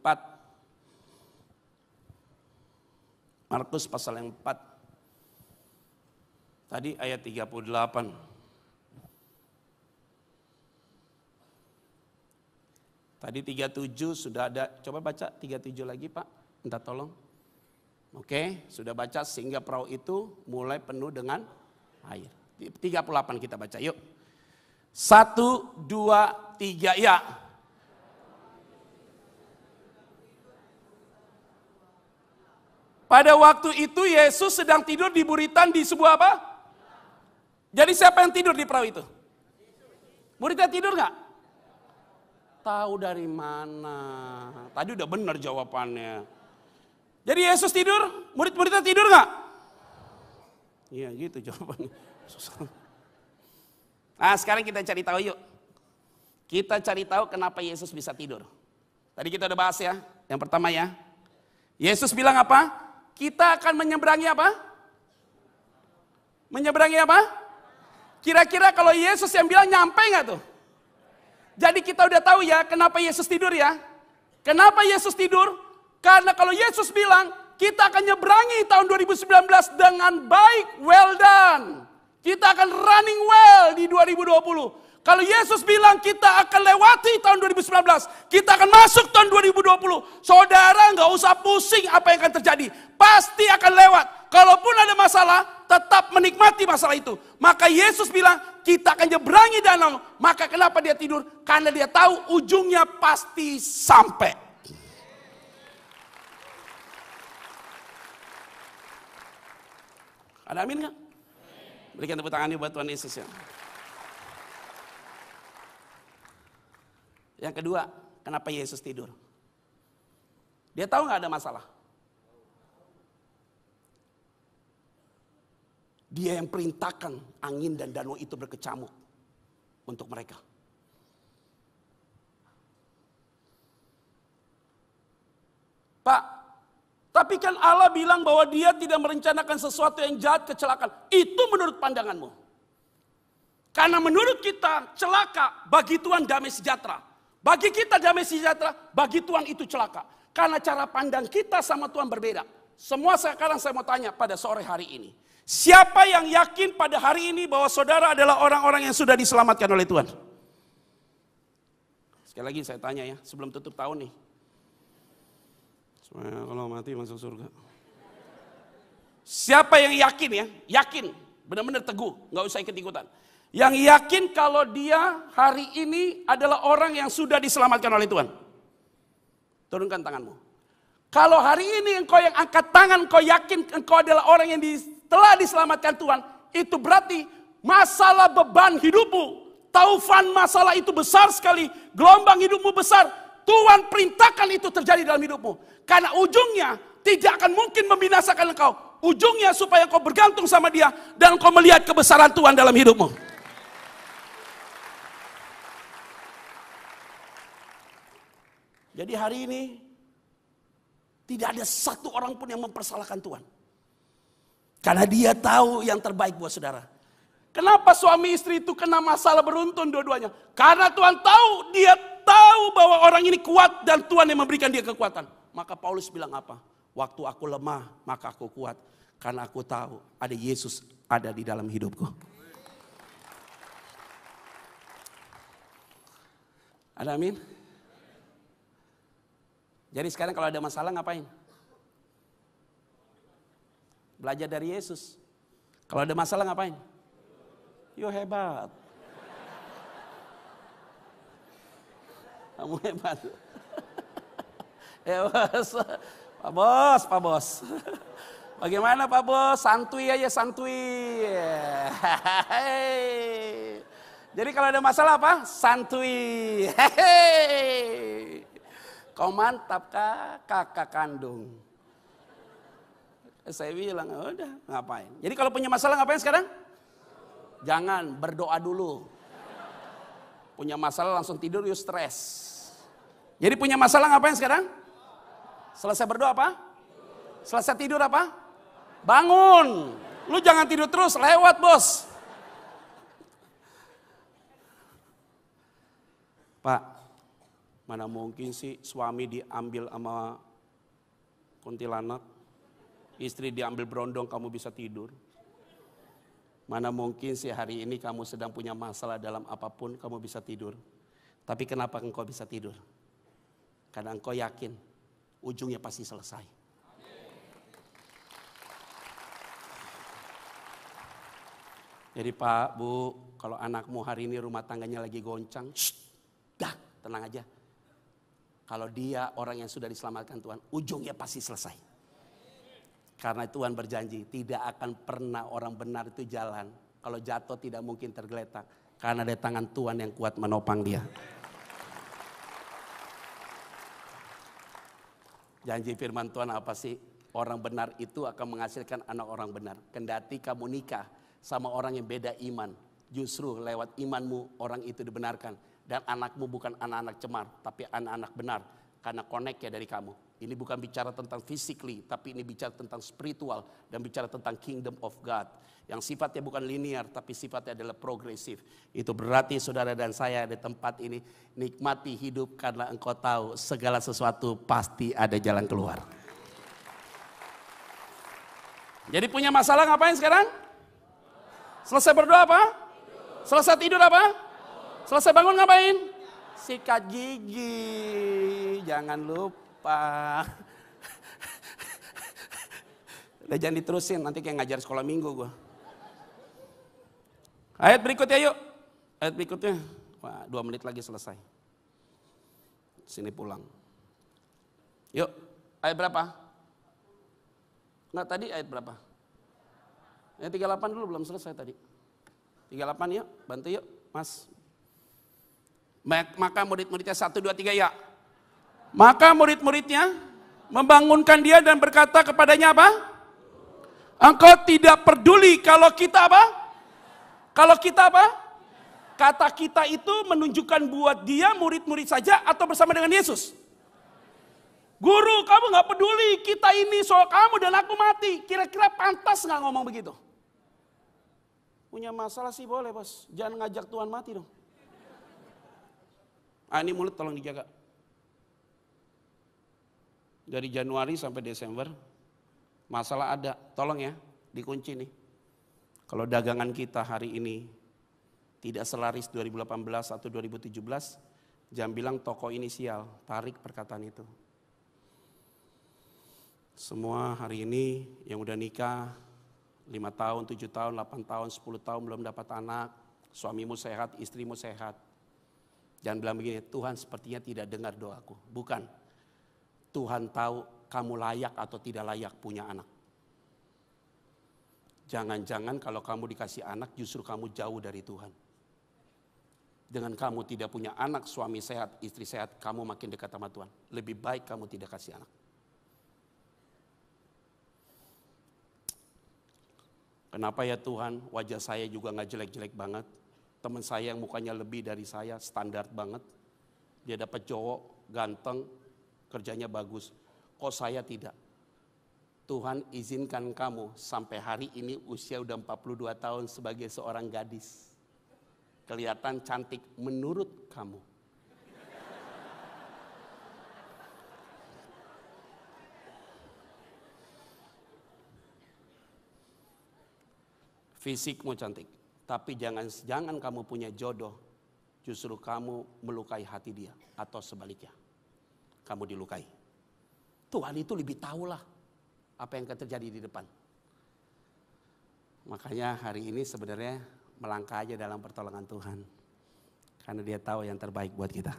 Markus pasal yang 4. Tadi ayat 38. Tadi 37 sudah ada. Coba baca 37 lagi Pak. Minta tolong. Oke, sudah baca sehingga perahu itu mulai penuh dengan air. 38 kita baca yuk. 1, 2, 3 ya. Pada waktu itu Yesus sedang tidur di buritan di sebuah apa? Jadi siapa yang tidur di perahu itu? Muridnya tidur gak? Tahu dari mana? Tadi udah benar jawabannya. Jadi Yesus tidur, murid-muridnya tidur gak? Iya gitu jawabannya. Susah. Nah sekarang kita cari tahu yuk. Kita cari tahu kenapa Yesus bisa tidur. Tadi kita udah bahas ya. Yang pertama ya. Yesus bilang apa? Kita akan menyeberangi apa? Menyeberangi apa? Kira-kira kalau Yesus yang bilang nyampe gak tuh? Jadi kita udah tahu ya kenapa Yesus tidur ya. Kenapa Yesus tidur? Karena kalau Yesus bilang kita akan nyeberangi tahun 2019 dengan baik, well done. Kita akan running well di 2020. Kalau Yesus bilang kita akan lewati tahun 2019, kita akan masuk tahun 2020. Saudara nggak usah pusing apa yang akan terjadi. Pasti akan lewat. Kalaupun ada masalah, tetap menikmati masalah itu. Maka Yesus bilang kita akan nyeberangi danau. Maka kenapa dia tidur? Karena dia tahu ujungnya pasti sampai. Ada amin nggak? Berikan tepuk tangan buat Tuhan Yesus ya. Yang kedua, kenapa Yesus tidur? Dia tahu nggak ada masalah. Dia yang perintahkan angin dan danau itu berkecamuk untuk mereka. Pak, tapi kan Allah bilang bahwa dia tidak merencanakan sesuatu yang jahat, kecelakaan. Itu menurut pandanganmu. Karena menurut kita celaka, bagi Tuhan damai sejahtera. Bagi kita damai sejahtera, bagi Tuhan itu celaka. Karena cara pandang kita sama Tuhan berbeda. Semua sekarang saya mau tanya pada sore hari ini. Siapa yang yakin pada hari ini bahwa saudara adalah orang-orang yang sudah diselamatkan oleh Tuhan? Sekali lagi saya tanya ya, sebelum tutup tahun nih. Supaya kalau mati masuk surga. Siapa yang yakin ya? Yakin, benar-benar teguh, nggak usah ikut-ikutan. Yang yakin kalau dia hari ini adalah orang yang sudah diselamatkan oleh Tuhan. Turunkan tanganmu. Kalau hari ini engkau yang angkat tangan, engkau yakin engkau adalah orang yang telah diselamatkan Tuhan. Itu berarti masalah beban hidupmu, taufan masalah itu besar sekali, gelombang hidupmu besar. Tuhan perintahkan itu terjadi dalam hidupmu. Karena ujungnya tidak akan mungkin membinasakan engkau. Ujungnya supaya engkau bergantung sama dia dan engkau melihat kebesaran Tuhan dalam hidupmu. Jadi hari ini tidak ada satu orang pun yang mempersalahkan Tuhan. Karena dia tahu yang terbaik buat saudara. Kenapa suami istri itu kena masalah beruntun dua-duanya? Karena Tuhan tahu, dia tahu bahwa orang ini kuat dan Tuhan yang memberikan dia kekuatan. Maka Paulus bilang apa? Waktu aku lemah, maka aku kuat. Karena aku tahu ada Yesus ada di dalam hidupku. Ada amin? Jadi sekarang kalau ada masalah ngapain? Belajar dari Yesus. Kalau ada masalah ngapain? Yo hebat. Kamu hebat. Ya bos. Pak bos. Bagaimana Pak Bos? Santuy aja, santuy. Jadi kalau ada masalah apa? Santuy. Kau mantap kak, kakak kandung. Saya bilang, udah ngapain. Jadi kalau punya masalah ngapain sekarang? Jangan, berdoa dulu. Punya masalah langsung tidur, you stres. Jadi punya masalah ngapain sekarang? Selesai berdoa apa? Selesai tidur apa? Bangun. Lu jangan tidur terus, lewat bos. Pak, mana mungkin sih suami diambil sama kuntilanak, istri diambil berondong kamu bisa tidur. Mana mungkin sih hari ini kamu sedang punya masalah dalam apapun kamu bisa tidur. Tapi kenapa engkau bisa tidur? Karena engkau yakin ujungnya pasti selesai. Jadi Pak, Bu, kalau anakmu hari ini rumah tangganya lagi goncang, dah tenang aja. Kalau dia orang yang sudah diselamatkan Tuhan, ujungnya pasti selesai. Karena Tuhan berjanji, tidak akan pernah orang benar itu jalan. Kalau jatuh tidak mungkin tergeletak. Karena ada tangan Tuhan yang kuat menopang dia. Janji firman Tuhan apa sih? Orang benar itu akan menghasilkan anak orang benar. Kendati kamu nikah sama orang yang beda iman, justru lewat imanmu orang itu dibenarkan. Dan anakmu bukan anak-anak cemar, tapi anak-anak benar. Karena connect ya dari kamu. Ini bukan bicara tentang physically, tapi ini bicara tentang spiritual. Dan bicara tentang kingdom of God. Yang sifatnya bukan linear, tapi sifatnya adalah progresif. Itu berarti saudara dan saya di tempat ini nikmati hidup karena engkau tahu segala sesuatu pasti ada jalan keluar. Jadi punya masalah ngapain sekarang? Selesai berdoa apa? Selesai tidur apa? Selesai bangun ngapain? Sikat gigi. Jangan lupa. Udah jangan diterusin, nanti kayak ngajar sekolah minggu gue. Ayat berikutnya yuk. Ayat berikutnya. Wah, 2 menit lagi selesai. Sini pulang. Yuk, ayat berapa? Enggak, tadi ayat berapa? Ayat 38 dulu belum selesai tadi. 38 yuk, bantu yuk Mas. Maka murid-muridnya 1, 2, 3 ya. Maka murid-muridnya membangunkan dia dan berkata kepadanya apa? Engkau tidak peduli kalau kita apa? Kalau kita apa? Kata kita itu menunjukkan buat dia murid-murid saja atau bersama dengan Yesus? Guru, kamu gak peduli, kita ini soal kamu dan aku mati. Kira-kira pantas gak ngomong begitu? Punya masalah sih boleh bos, jangan ngajak Tuhan mati dong. Ini mulut tolong dijaga. Dari Januari sampai Desember, masalah ada, tolong ya, dikunci nih. Kalau dagangan kita hari ini tidak selaris 2018 atau 2017, jangan bilang toko inisial, tarik perkataan itu. Semua hari ini yang udah nikah, 5 tahun, 7 tahun, 8 tahun, 10 tahun belum dapat anak, suamimu sehat, istrimu sehat. Jangan bilang begini, Tuhan sepertinya tidak dengar doaku. Bukan, Tuhan tahu kamu layak atau tidak layak punya anak. Jangan-jangan kalau kamu dikasih anak justru kamu jauh dari Tuhan. Dengan kamu tidak punya anak, suami sehat, istri sehat, kamu makin dekat sama Tuhan. Lebih baik kamu tidak kasih anak. Kenapa ya Tuhan, wajah saya juga gak jelek-jelek banget. Teman saya yang mukanya lebih dari saya, standar banget. Dia dapat cowok, ganteng, kerjanya bagus. Kok saya tidak? Tuhan izinkan kamu sampai hari ini usia udah 42 tahun sebagai seorang gadis. Kelihatan cantik menurut kamu. Fisikmu cantik, tapi jangan kamu punya jodoh justru kamu melukai hati dia. Atau sebaliknya, kamu dilukai. Tuhan itu lebih tahulah apa yang akan terjadi di depan. Makanya hari ini sebenarnya melangkah aja dalam pertolongan Tuhan. Karena dia tahu yang terbaik buat kita.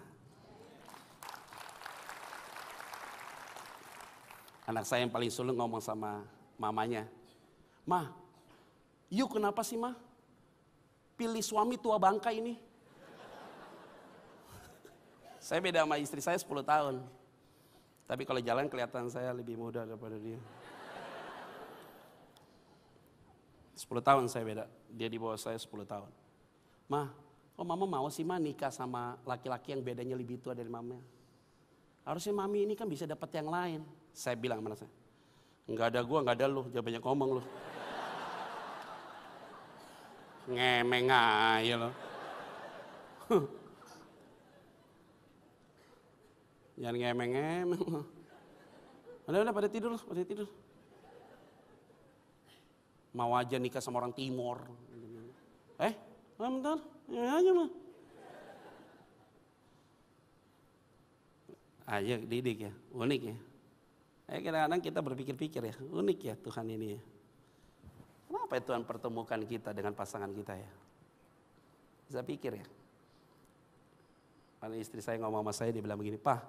Anak saya yang paling sulung ngomong sama mamanya, "Ma, you kenapa sih ma? Pilih suami tua bangka ini." Saya beda sama istri saya 10 tahun. Tapi kalau jalan kelihatan saya lebih muda daripada dia. 10 tahun saya beda, dia di bawah saya 10 tahun. "Ma, kok mama mau sih ma nikah sama laki-laki yang bedanya lebih tua dari mama? Harusnya mami ini kan bisa dapat yang lain." Saya bilang sama saya, "Enggak ada gua, enggak ada lu, jangan banyak ngomong lu." Ngemeng aja lo. Jangan ngemeng-ngemeng. Udah pada tidur. Mau aja nikah sama orang Timor. Bentar, ya aja mah. Aja didik ya, unik ya. Kadang-kadang kita berpikir-pikir ya, unik ya Tuhan ini ya. Kenapa ya Tuhan pertemukan kita dengan pasangan kita ya? Bisa pikir ya. Karena istri saya ngomong sama saya, dia bilang begini, "Pak,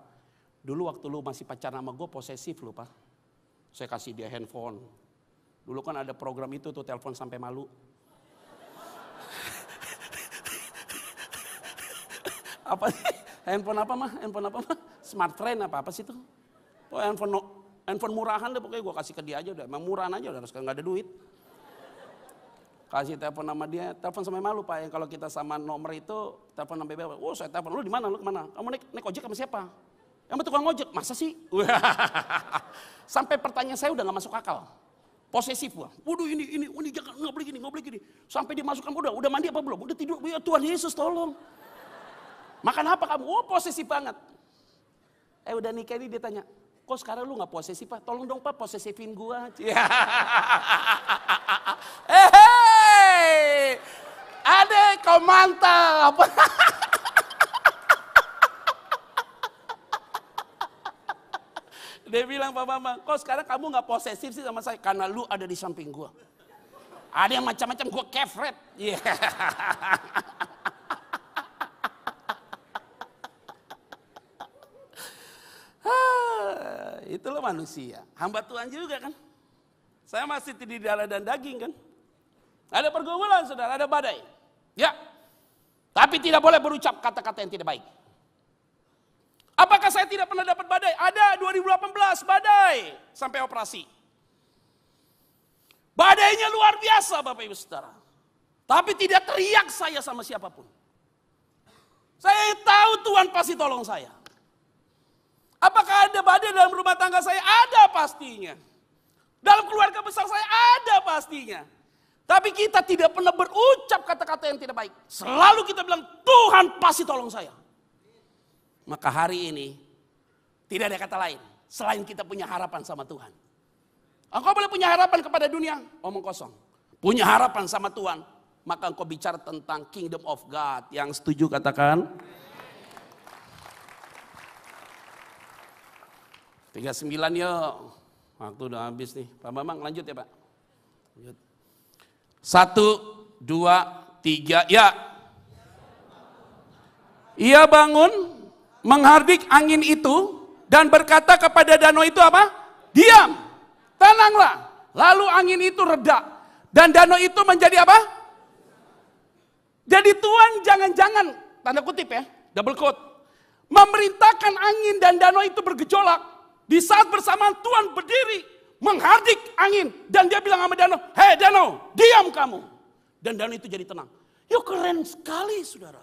dulu waktu lu masih pacaran sama gue posesif lu Pak. Saya kasih dia handphone. Dulu kan ada program itu tuh, telepon sampai malu." Apa sih? Handphone apa mah? Smart friend apa sih itu? Oh, handphone murahan deh pokoknya gue kasih ke dia aja udah. Emang murahan aja udah, sekarang gak ada duit. Kasih telepon sama dia, telepon sampai malu Pak. Yang kalau kita sama nomor itu, telepon sampai bawah. "Oh saya telepon, lu di mana? Lu kemana? Kamu naik ojek sama siapa?" "Yang tukang ojek." "Masa sih?" Sampai pertanyaan saya udah gak masuk akal. Posesif gua. "Waduh ini jangan, nggak boleh gini. Sampai dimasukkan, udah mandi apa belum? Udah tidur, ya Tuhan Yesus tolong. Makan apa kamu?" "Oh posesif banget." Udah nikah ini dia tanya, "Kok sekarang lu gak posesif Pak? Tolong dong Pak posesifin gua." Adek kau mantap. Dia bilang, "Pak Mama, kok sekarang kamu gak posesif sih sama saya?" "Karena lu ada di samping gua. Ada yang macam-macam gua kefret." Itulah manusia, hamba Tuhan juga kan. Saya masih di darah dan daging kan. Ada pergumulan saudara, ada badai. Ya, tapi tidak boleh berucap kata-kata yang tidak baik. Apakah saya tidak pernah dapat badai? Ada, 2018 badai sampai operasi. Badainya luar biasa Bapak Ibu Saudara. Tapi tidak teriak saya sama siapapun. Saya tahu Tuhan pasti tolong saya. Apakah ada badai dalam rumah tangga saya? Ada pastinya. Dalam keluarga besar saya ada pastinya. Tapi kita tidak pernah berucap kata-kata yang tidak baik. Selalu kita bilang, "Tuhan pasti tolong saya." Maka hari ini tidak ada kata lain selain kita punya harapan sama Tuhan. Engkau boleh punya harapan kepada dunia, omong kosong. Punya harapan sama Tuhan, maka engkau bicara tentang kingdom of God. Yang setuju katakan. 39 yuk. Waktu udah habis nih. Pak Bambang lanjut ya Pak. Lanjut. 1, 2, 3, ya. Ia bangun, menghardik angin itu, dan berkata kepada danau itu apa? "Diam, tenanglah." Lalu angin itu reda, dan danau itu menjadi apa? Jadi Tuhan jangan-jangan, tanda kutip ya, double quote, memerintahkan angin dan danau itu bergejolak. Di saat bersamaan Tuhan berdiri, menghardik angin, dan dia bilang sama danau, "Hei danau, diam kamu." Dan danau itu jadi tenang. Yuk keren sekali saudara.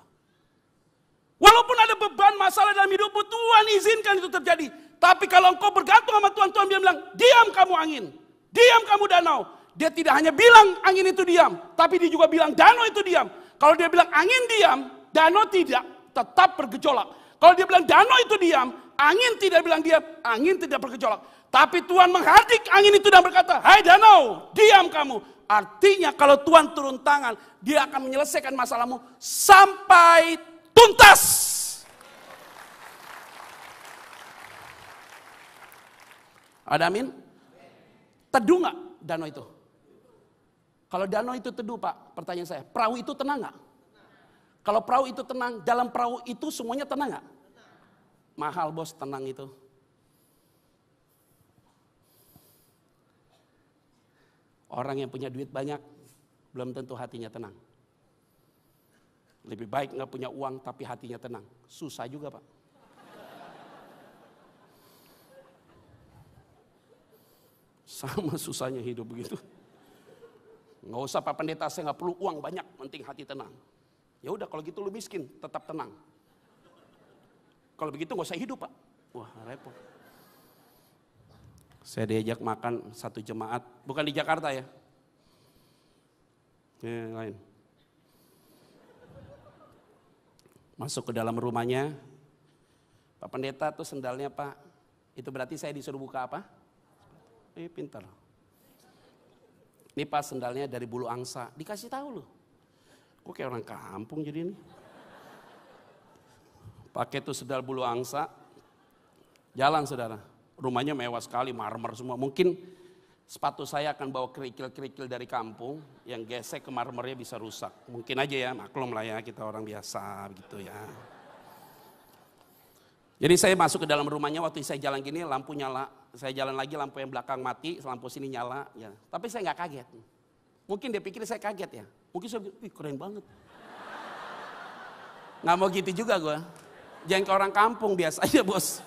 Walaupun ada beban masalah dalam hidupmu, Tuhan izinkan itu terjadi. Tapi kalau engkau bergantung sama Tuhan, Tuhan bilang, "Diam kamu angin, diam kamu danau." Dia tidak hanya bilang angin itu diam, tapi dia juga bilang danau itu diam. Kalau dia bilang angin diam, danau tidak, tetap bergejolak. Kalau dia bilang danau itu diam, angin tidak bilang diam, angin tidak bergejolak. Tapi Tuhan menghardik angin itu dan berkata, "Hai danau, diam kamu." Artinya kalau Tuhan turun tangan, dia akan menyelesaikan masalahmu sampai tuntas. Ada amin? Teduh nggak danau itu? Kalau danau itu teduh Pak, pertanyaan saya, perahu itu tenang nggak? Kalau perahu itu tenang, dalam perahu itu semuanya tenang nggak? Mahal bos tenang itu. Orang yang punya duit banyak, belum tentu hatinya tenang. Lebih baik nggak punya uang tapi hatinya tenang. Susah juga Pak. Sama susahnya hidup begitu. Nggak usah Pak Pendeta, saya nggak perlu uang banyak, penting hati tenang. Ya udah kalau gitu lu miskin, tetap tenang. Kalau begitu nggak usah hidup Pak. Wah repot. Saya diajak makan satu jemaat, bukan di Jakarta ya. Yang lain. Masuk ke dalam rumahnya, Pak Pendeta tuh sendalnya Pak, itu berarti saya disuruh buka apa? Pintar. Ini Pak sendalnya dari bulu angsa, dikasih tahu loh. Kok kayak orang kampung jadi ini? Pakai tuh sendal bulu angsa, jalan saudara. Rumahnya mewah sekali, marmer semua. Mungkin sepatu saya akan bawa kerikil-kerikil dari kampung, yang gesek ke marmernya bisa rusak. Mungkin aja ya, maklum lah ya, kita orang biasa gitu ya. Jadi saya masuk ke dalam rumahnya, waktu saya jalan gini lampu nyala. Saya jalan lagi lampu yang belakang mati, lampu sini nyala. Ya. Tapi saya gak kaget. Mungkin dia pikir saya kaget ya. Mungkin saya pikir, wih keren banget. Gak mau gitu juga gue. Jangan ke orang kampung, biasa aja bos.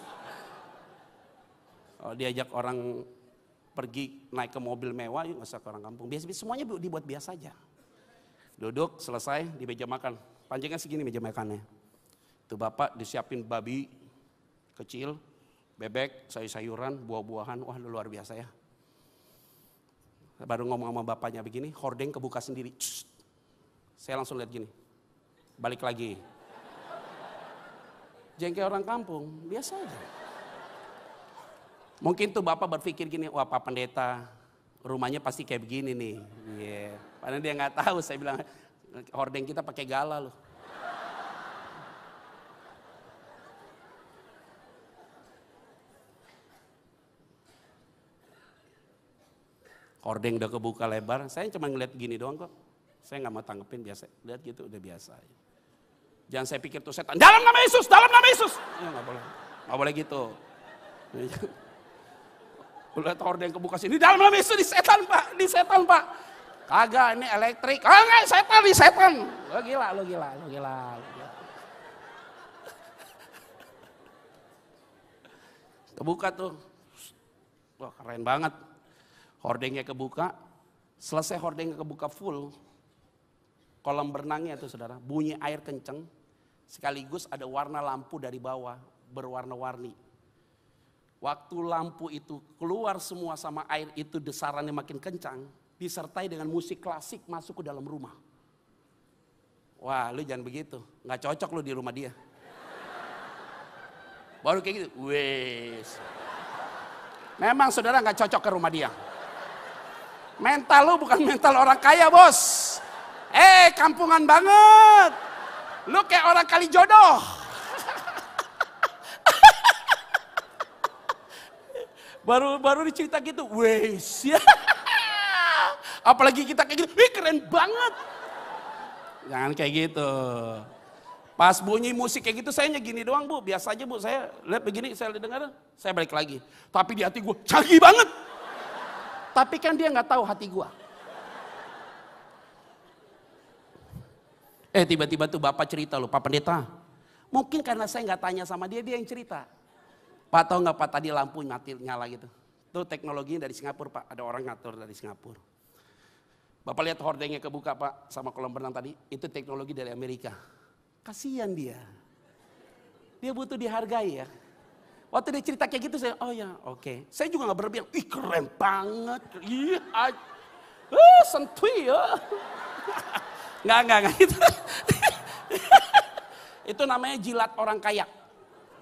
Kalau diajak orang pergi naik ke mobil mewah, yuk gak usah ke orang kampung. Biasa, semuanya dibuat biasa aja. Duduk, selesai, di meja makan. Panjangnya segini meja makannya. Itu bapak disiapin babi kecil, bebek, sayur-sayuran, buah-buahan. Wah luar biasa ya. Baru ngomong sama bapaknya begini, hordeng kebuka sendiri. Cus. Saya langsung lihat gini. Balik lagi. Jangan kayak orang kampung, biasa aja. Mungkin tuh bapak berpikir gini, wah Pak Pendeta, rumahnya pasti kayak begini nih. Yeah. Padahal dia nggak tahu, saya bilang hordeng kita pakai gala loh. Hordeng udah kebuka lebar, saya cuma ngeliat gini doang kok. Saya nggak mau tanggepin, biasa. Lihat gitu udah biasa. Jangan saya pikir tuh setan, dalam nama Yesus, dalam nama Yesus. Ya nggak boleh, nggak boleh gitu. Lihat hordeng kebuka sini, dalam nama Yesus, di setan Pak, di setan Pak. Kagak, ini elektrik. Oh enggak, setan, di setan. Lo gila, lo gila, lo gila. Kebuka tuh, wah keren banget. Hordengnya kebuka, selesai hordengnya kebuka full, kolam berenangnya tuh saudara, bunyi air kenceng, sekaligus ada warna lampu dari bawah, berwarna-warni. Waktu lampu itu keluar semua sama air itu desarannya makin kencang, disertai dengan musik klasik masuk ke dalam rumah. Wah lu jangan begitu, gak cocok lu di rumah dia. Baru kayak gitu, wes. Memang saudara gak cocok ke rumah dia. Mental lu bukan mental orang kaya bos. Kampungan banget. Lu kayak orang kali jodoh. baru dicerita gitu, wes ya. Apalagi kita kayak gitu, keren banget. Jangan kayak gitu. Pas bunyi musik kayak gitu, saya gini doang bu, biasa aja bu. Saya lihat begini, saya dengar, saya balik lagi. Tapi di hati gue, canggih banget. Tapi kan dia nggak tahu hati gua. Tiba-tiba tuh bapak cerita loh, Pak Pendeta. Mungkin karena saya nggak tanya sama dia, dia yang cerita. Pak tahu nggak Pak tadi lampu mati nyala gitu. Itu teknologinya dari Singapura Pak, ada orang ngatur dari Singapura. Bapak lihat hordengnya kebuka Pak, sama kolam renang tadi, itu teknologi dari Amerika. Kasihan dia. Dia butuh dihargai ya. Waktu dia cerita kayak gitu saya, oh ya oke. Saya juga gak berlebihan, ih keren banget. Sentui ya. Enggak gitu. Itu namanya jilat orang kaya.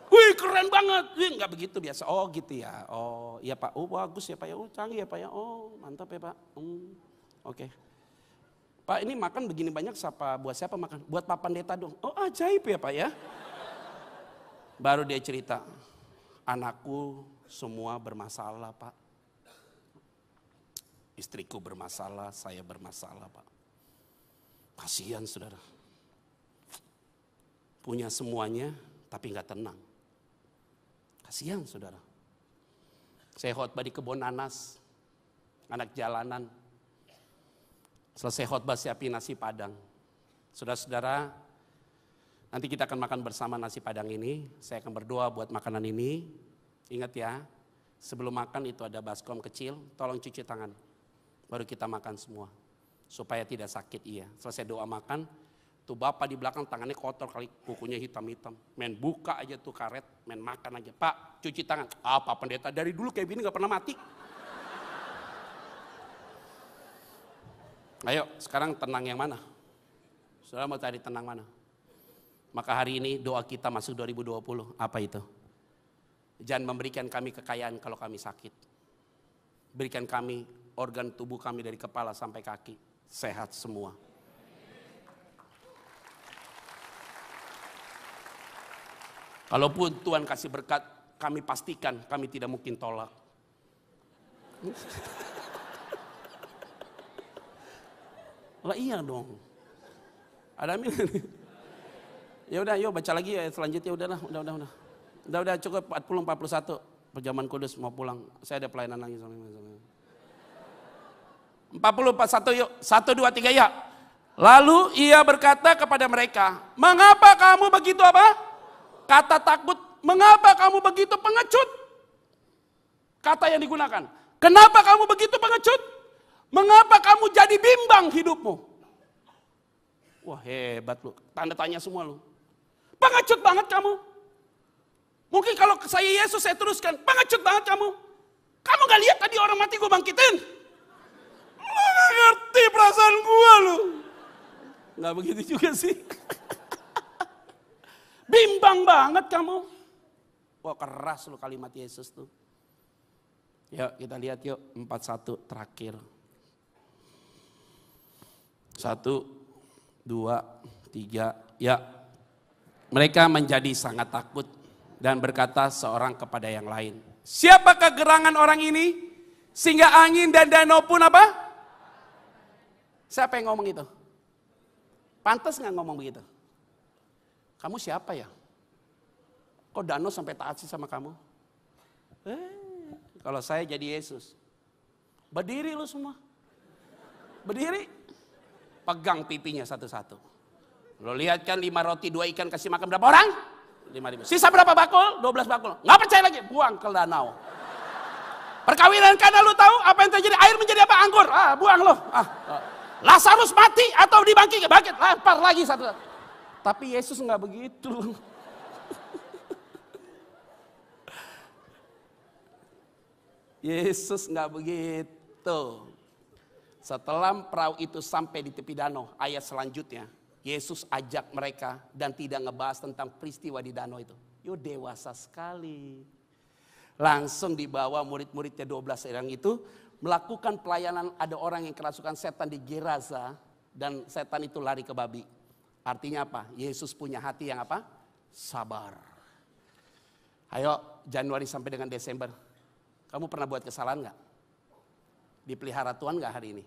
Wih keren banget. Wih gak begitu biasa, oh gitu ya. Oh iya Pak, oh bagus ya Pak ya, oh canggih ya Pak ya. Oh mantap ya Pak. Oke. Pak ini makan begini banyak, buat siapa makan? Buat Pak Pendeta dong. Oh ajaib ya Pak ya. Baru dia cerita, anakku semua bermasalah Pak. Istriku bermasalah, saya bermasalah Pak. Kasihan saudara. Punya semuanya tapi gak tenang. Kasihan saudara. Saya khotbah di kebun nanas, anak jalanan. Selesai khotbah siapin nasi padang. Saudara-saudara, nanti kita akan makan bersama nasi padang ini. Saya akan berdoa buat makanan ini. Ingat ya, sebelum makan itu ada baskom kecil, tolong cuci tangan. Baru kita makan semua. Supaya tidak sakit iya. Selesai doa makan, tuh bapak di belakang tangannya kotor kali, kukunya hitam-hitam. Main buka aja tuh karet, main makan aja. Pak, cuci tangan. Pak Pendeta dari dulu kayak gini gak pernah mati. Ayo, sekarang tenang yang mana? Saudara mau cari tenang mana? Maka hari ini doa kita masuk 2020. Apa itu? Jangan memberikan kami kekayaan kalau kami sakit. Berikan kami organ tubuh kami dari kepala sampai kaki. Sehat semua. Kalaupun Tuhan kasih berkat, kami pastikan kami tidak mungkin tolak. Lah iya dong. Ada amin. Ya udah, yuk baca lagi ya selanjutnya. Udah cukup 41. Perjamuan Kudus mau pulang. Saya ada pelayanan lagi. 41 yuk. 1, 2, 3 ya. Lalu ia berkata kepada mereka, mengapa kamu begitu apa? Kata takut, mengapa kamu begitu pengecut? Kata yang digunakan. Kenapa kamu begitu pengecut? Mengapa kamu jadi bimbang hidupmu? Wah hebat lu. Tanda tanya semua lu. Pengecut banget kamu. Mungkin kalau saya Yesus saya teruskan. Pengecut banget kamu. Kamu gak lihat tadi orang mati gue bangkitin? Lu gak ngerti perasaan gue lu. Gak begitu juga sih. Bimbang banget kamu. Wah keras lu kalimat Yesus tuh. Yuk kita lihat yuk 41 terakhir. 1, 2, 3 ya. Mereka menjadi sangat takut dan berkata seorang kepada yang lain. Siapakah gerangan orang ini? Sehingga angin dan danau pun apa? Siapa yang ngomong itu? Pantas gak ngomong begitu? Kamu siapa ya? Kok danau sampai taat sih sama kamu? Kalau saya jadi Yesus. Berdiri lu semua. Berdiri. Pegang pipinya satu-satu. Lo lihat kan 5 roti 2 ikan kasih makan berapa orang? 5.000. Sisa berapa bakul? 12 bakul. Nggak percaya lagi, buang ke danau. Perkawinan karena lu tahu apa yang terjadi? Air menjadi apa? Anggur. Buang lo. Lazarus mati atau dibangkit? Bangkit, lempar lagi satu-satu. Tapi Yesus nggak begitu. Yesus nggak begitu. Setelah perahu itu sampai di tepi danau, ayat selanjutnya, Yesus ajak mereka dan tidak ngebahas tentang peristiwa di danau itu. Yo dewasa sekali. Langsung dibawa murid-muridnya 12 orang itu melakukan pelayanan. Ada orang yang kerasukan setan di Gerasa dan setan itu lari ke babi. Artinya apa? Yesus punya hati yang apa? Sabar. Ayo Januari sampai dengan Desember. Kamu pernah buat kesalahan gak? Dipelihara Tuhan gak hari ini?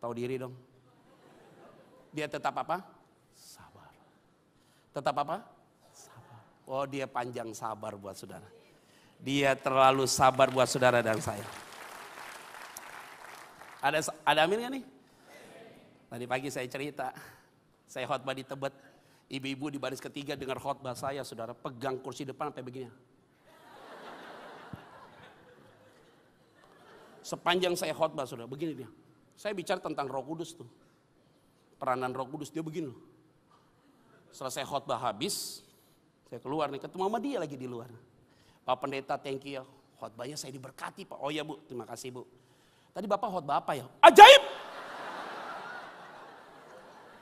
Tahu diri dong. Dia tetap apa? Sabar. Tetap apa? Sabar. Oh dia panjang sabar buat saudara. Dia terlalu sabar buat saudara dan saya. Ada amin gak nih? Tadi pagi saya cerita. Saya khotbah di Tebet. Ibu-ibu di baris ketiga dengar khotbah saya saudara. Pegang kursi depan sampai begini. Sepanjang saya khotbah saudara. Begini dia. Saya bicara tentang Roh Kudus tuh. Peranan Roh Kudus dia begini loh. Selesai khotbah habis, saya keluar nih ketemu sama dia lagi di luar. Pak Pendeta thank you ya, khotbahnya saya diberkati Pak. Oh ya Bu, terima kasih Bu. Tadi Bapak khotbah apa ya? Ajaib.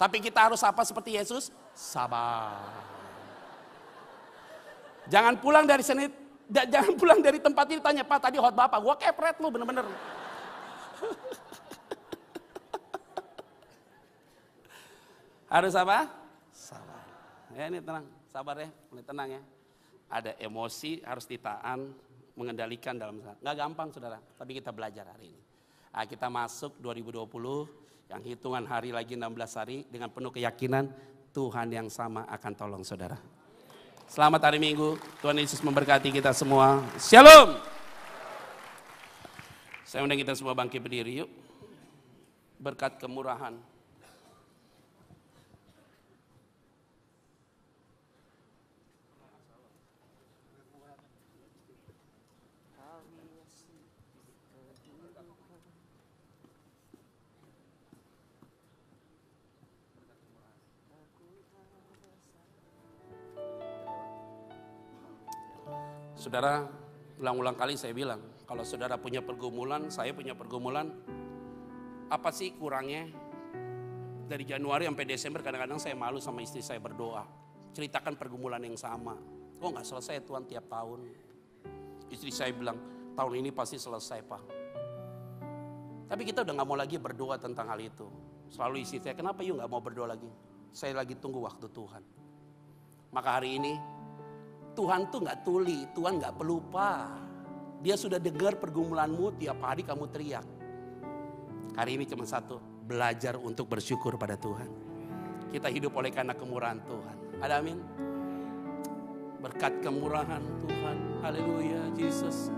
Tapi kita harus apa seperti Yesus? Sabar. Jangan pulang dari sini, jangan pulang dari tempat ini tanya Pak tadi khotbah apa? Gua kepret lu bener-bener. Harus apa? Sabar. Ya ini tenang, sabar ya, mulai tenang ya. Ada emosi harus ditahan, mengendalikan dalam, nggak gampang saudara, tapi kita belajar hari ini. Nah, kita masuk 2020, yang hitungan hari lagi 16 hari, dengan penuh keyakinan Tuhan yang sama akan tolong saudara. Selamat hari Minggu, Tuhan Yesus memberkati kita semua. Shalom. Saya undang kita semua bangkit berdiri yuk. Berkat kemurahan. Saudara, ulang-ulang kali saya bilang, kalau saudara punya pergumulan, saya punya pergumulan, apa sih kurangnya? Dari Januari sampai Desember kadang-kadang saya malu sama istri saya berdoa. Ceritakan pergumulan yang sama. Kok gak selesai Tuhan tiap tahun? Istri saya bilang, tahun ini pasti selesai Pak. Tapi kita udah gak mau lagi berdoa tentang hal itu. Selalu istri saya, kenapa yuk gak mau berdoa lagi? Saya lagi tunggu waktu Tuhan. Maka hari ini, Tuhan tuh gak tuli, Tuhan gak pelupa. Dia sudah dengar pergumulanmu, tiap hari kamu teriak. Hari ini cuma satu, belajar untuk bersyukur pada Tuhan. Kita hidup oleh karena kemurahan Tuhan. Ada amin? Berkat kemurahan Tuhan, haleluya, Yesus.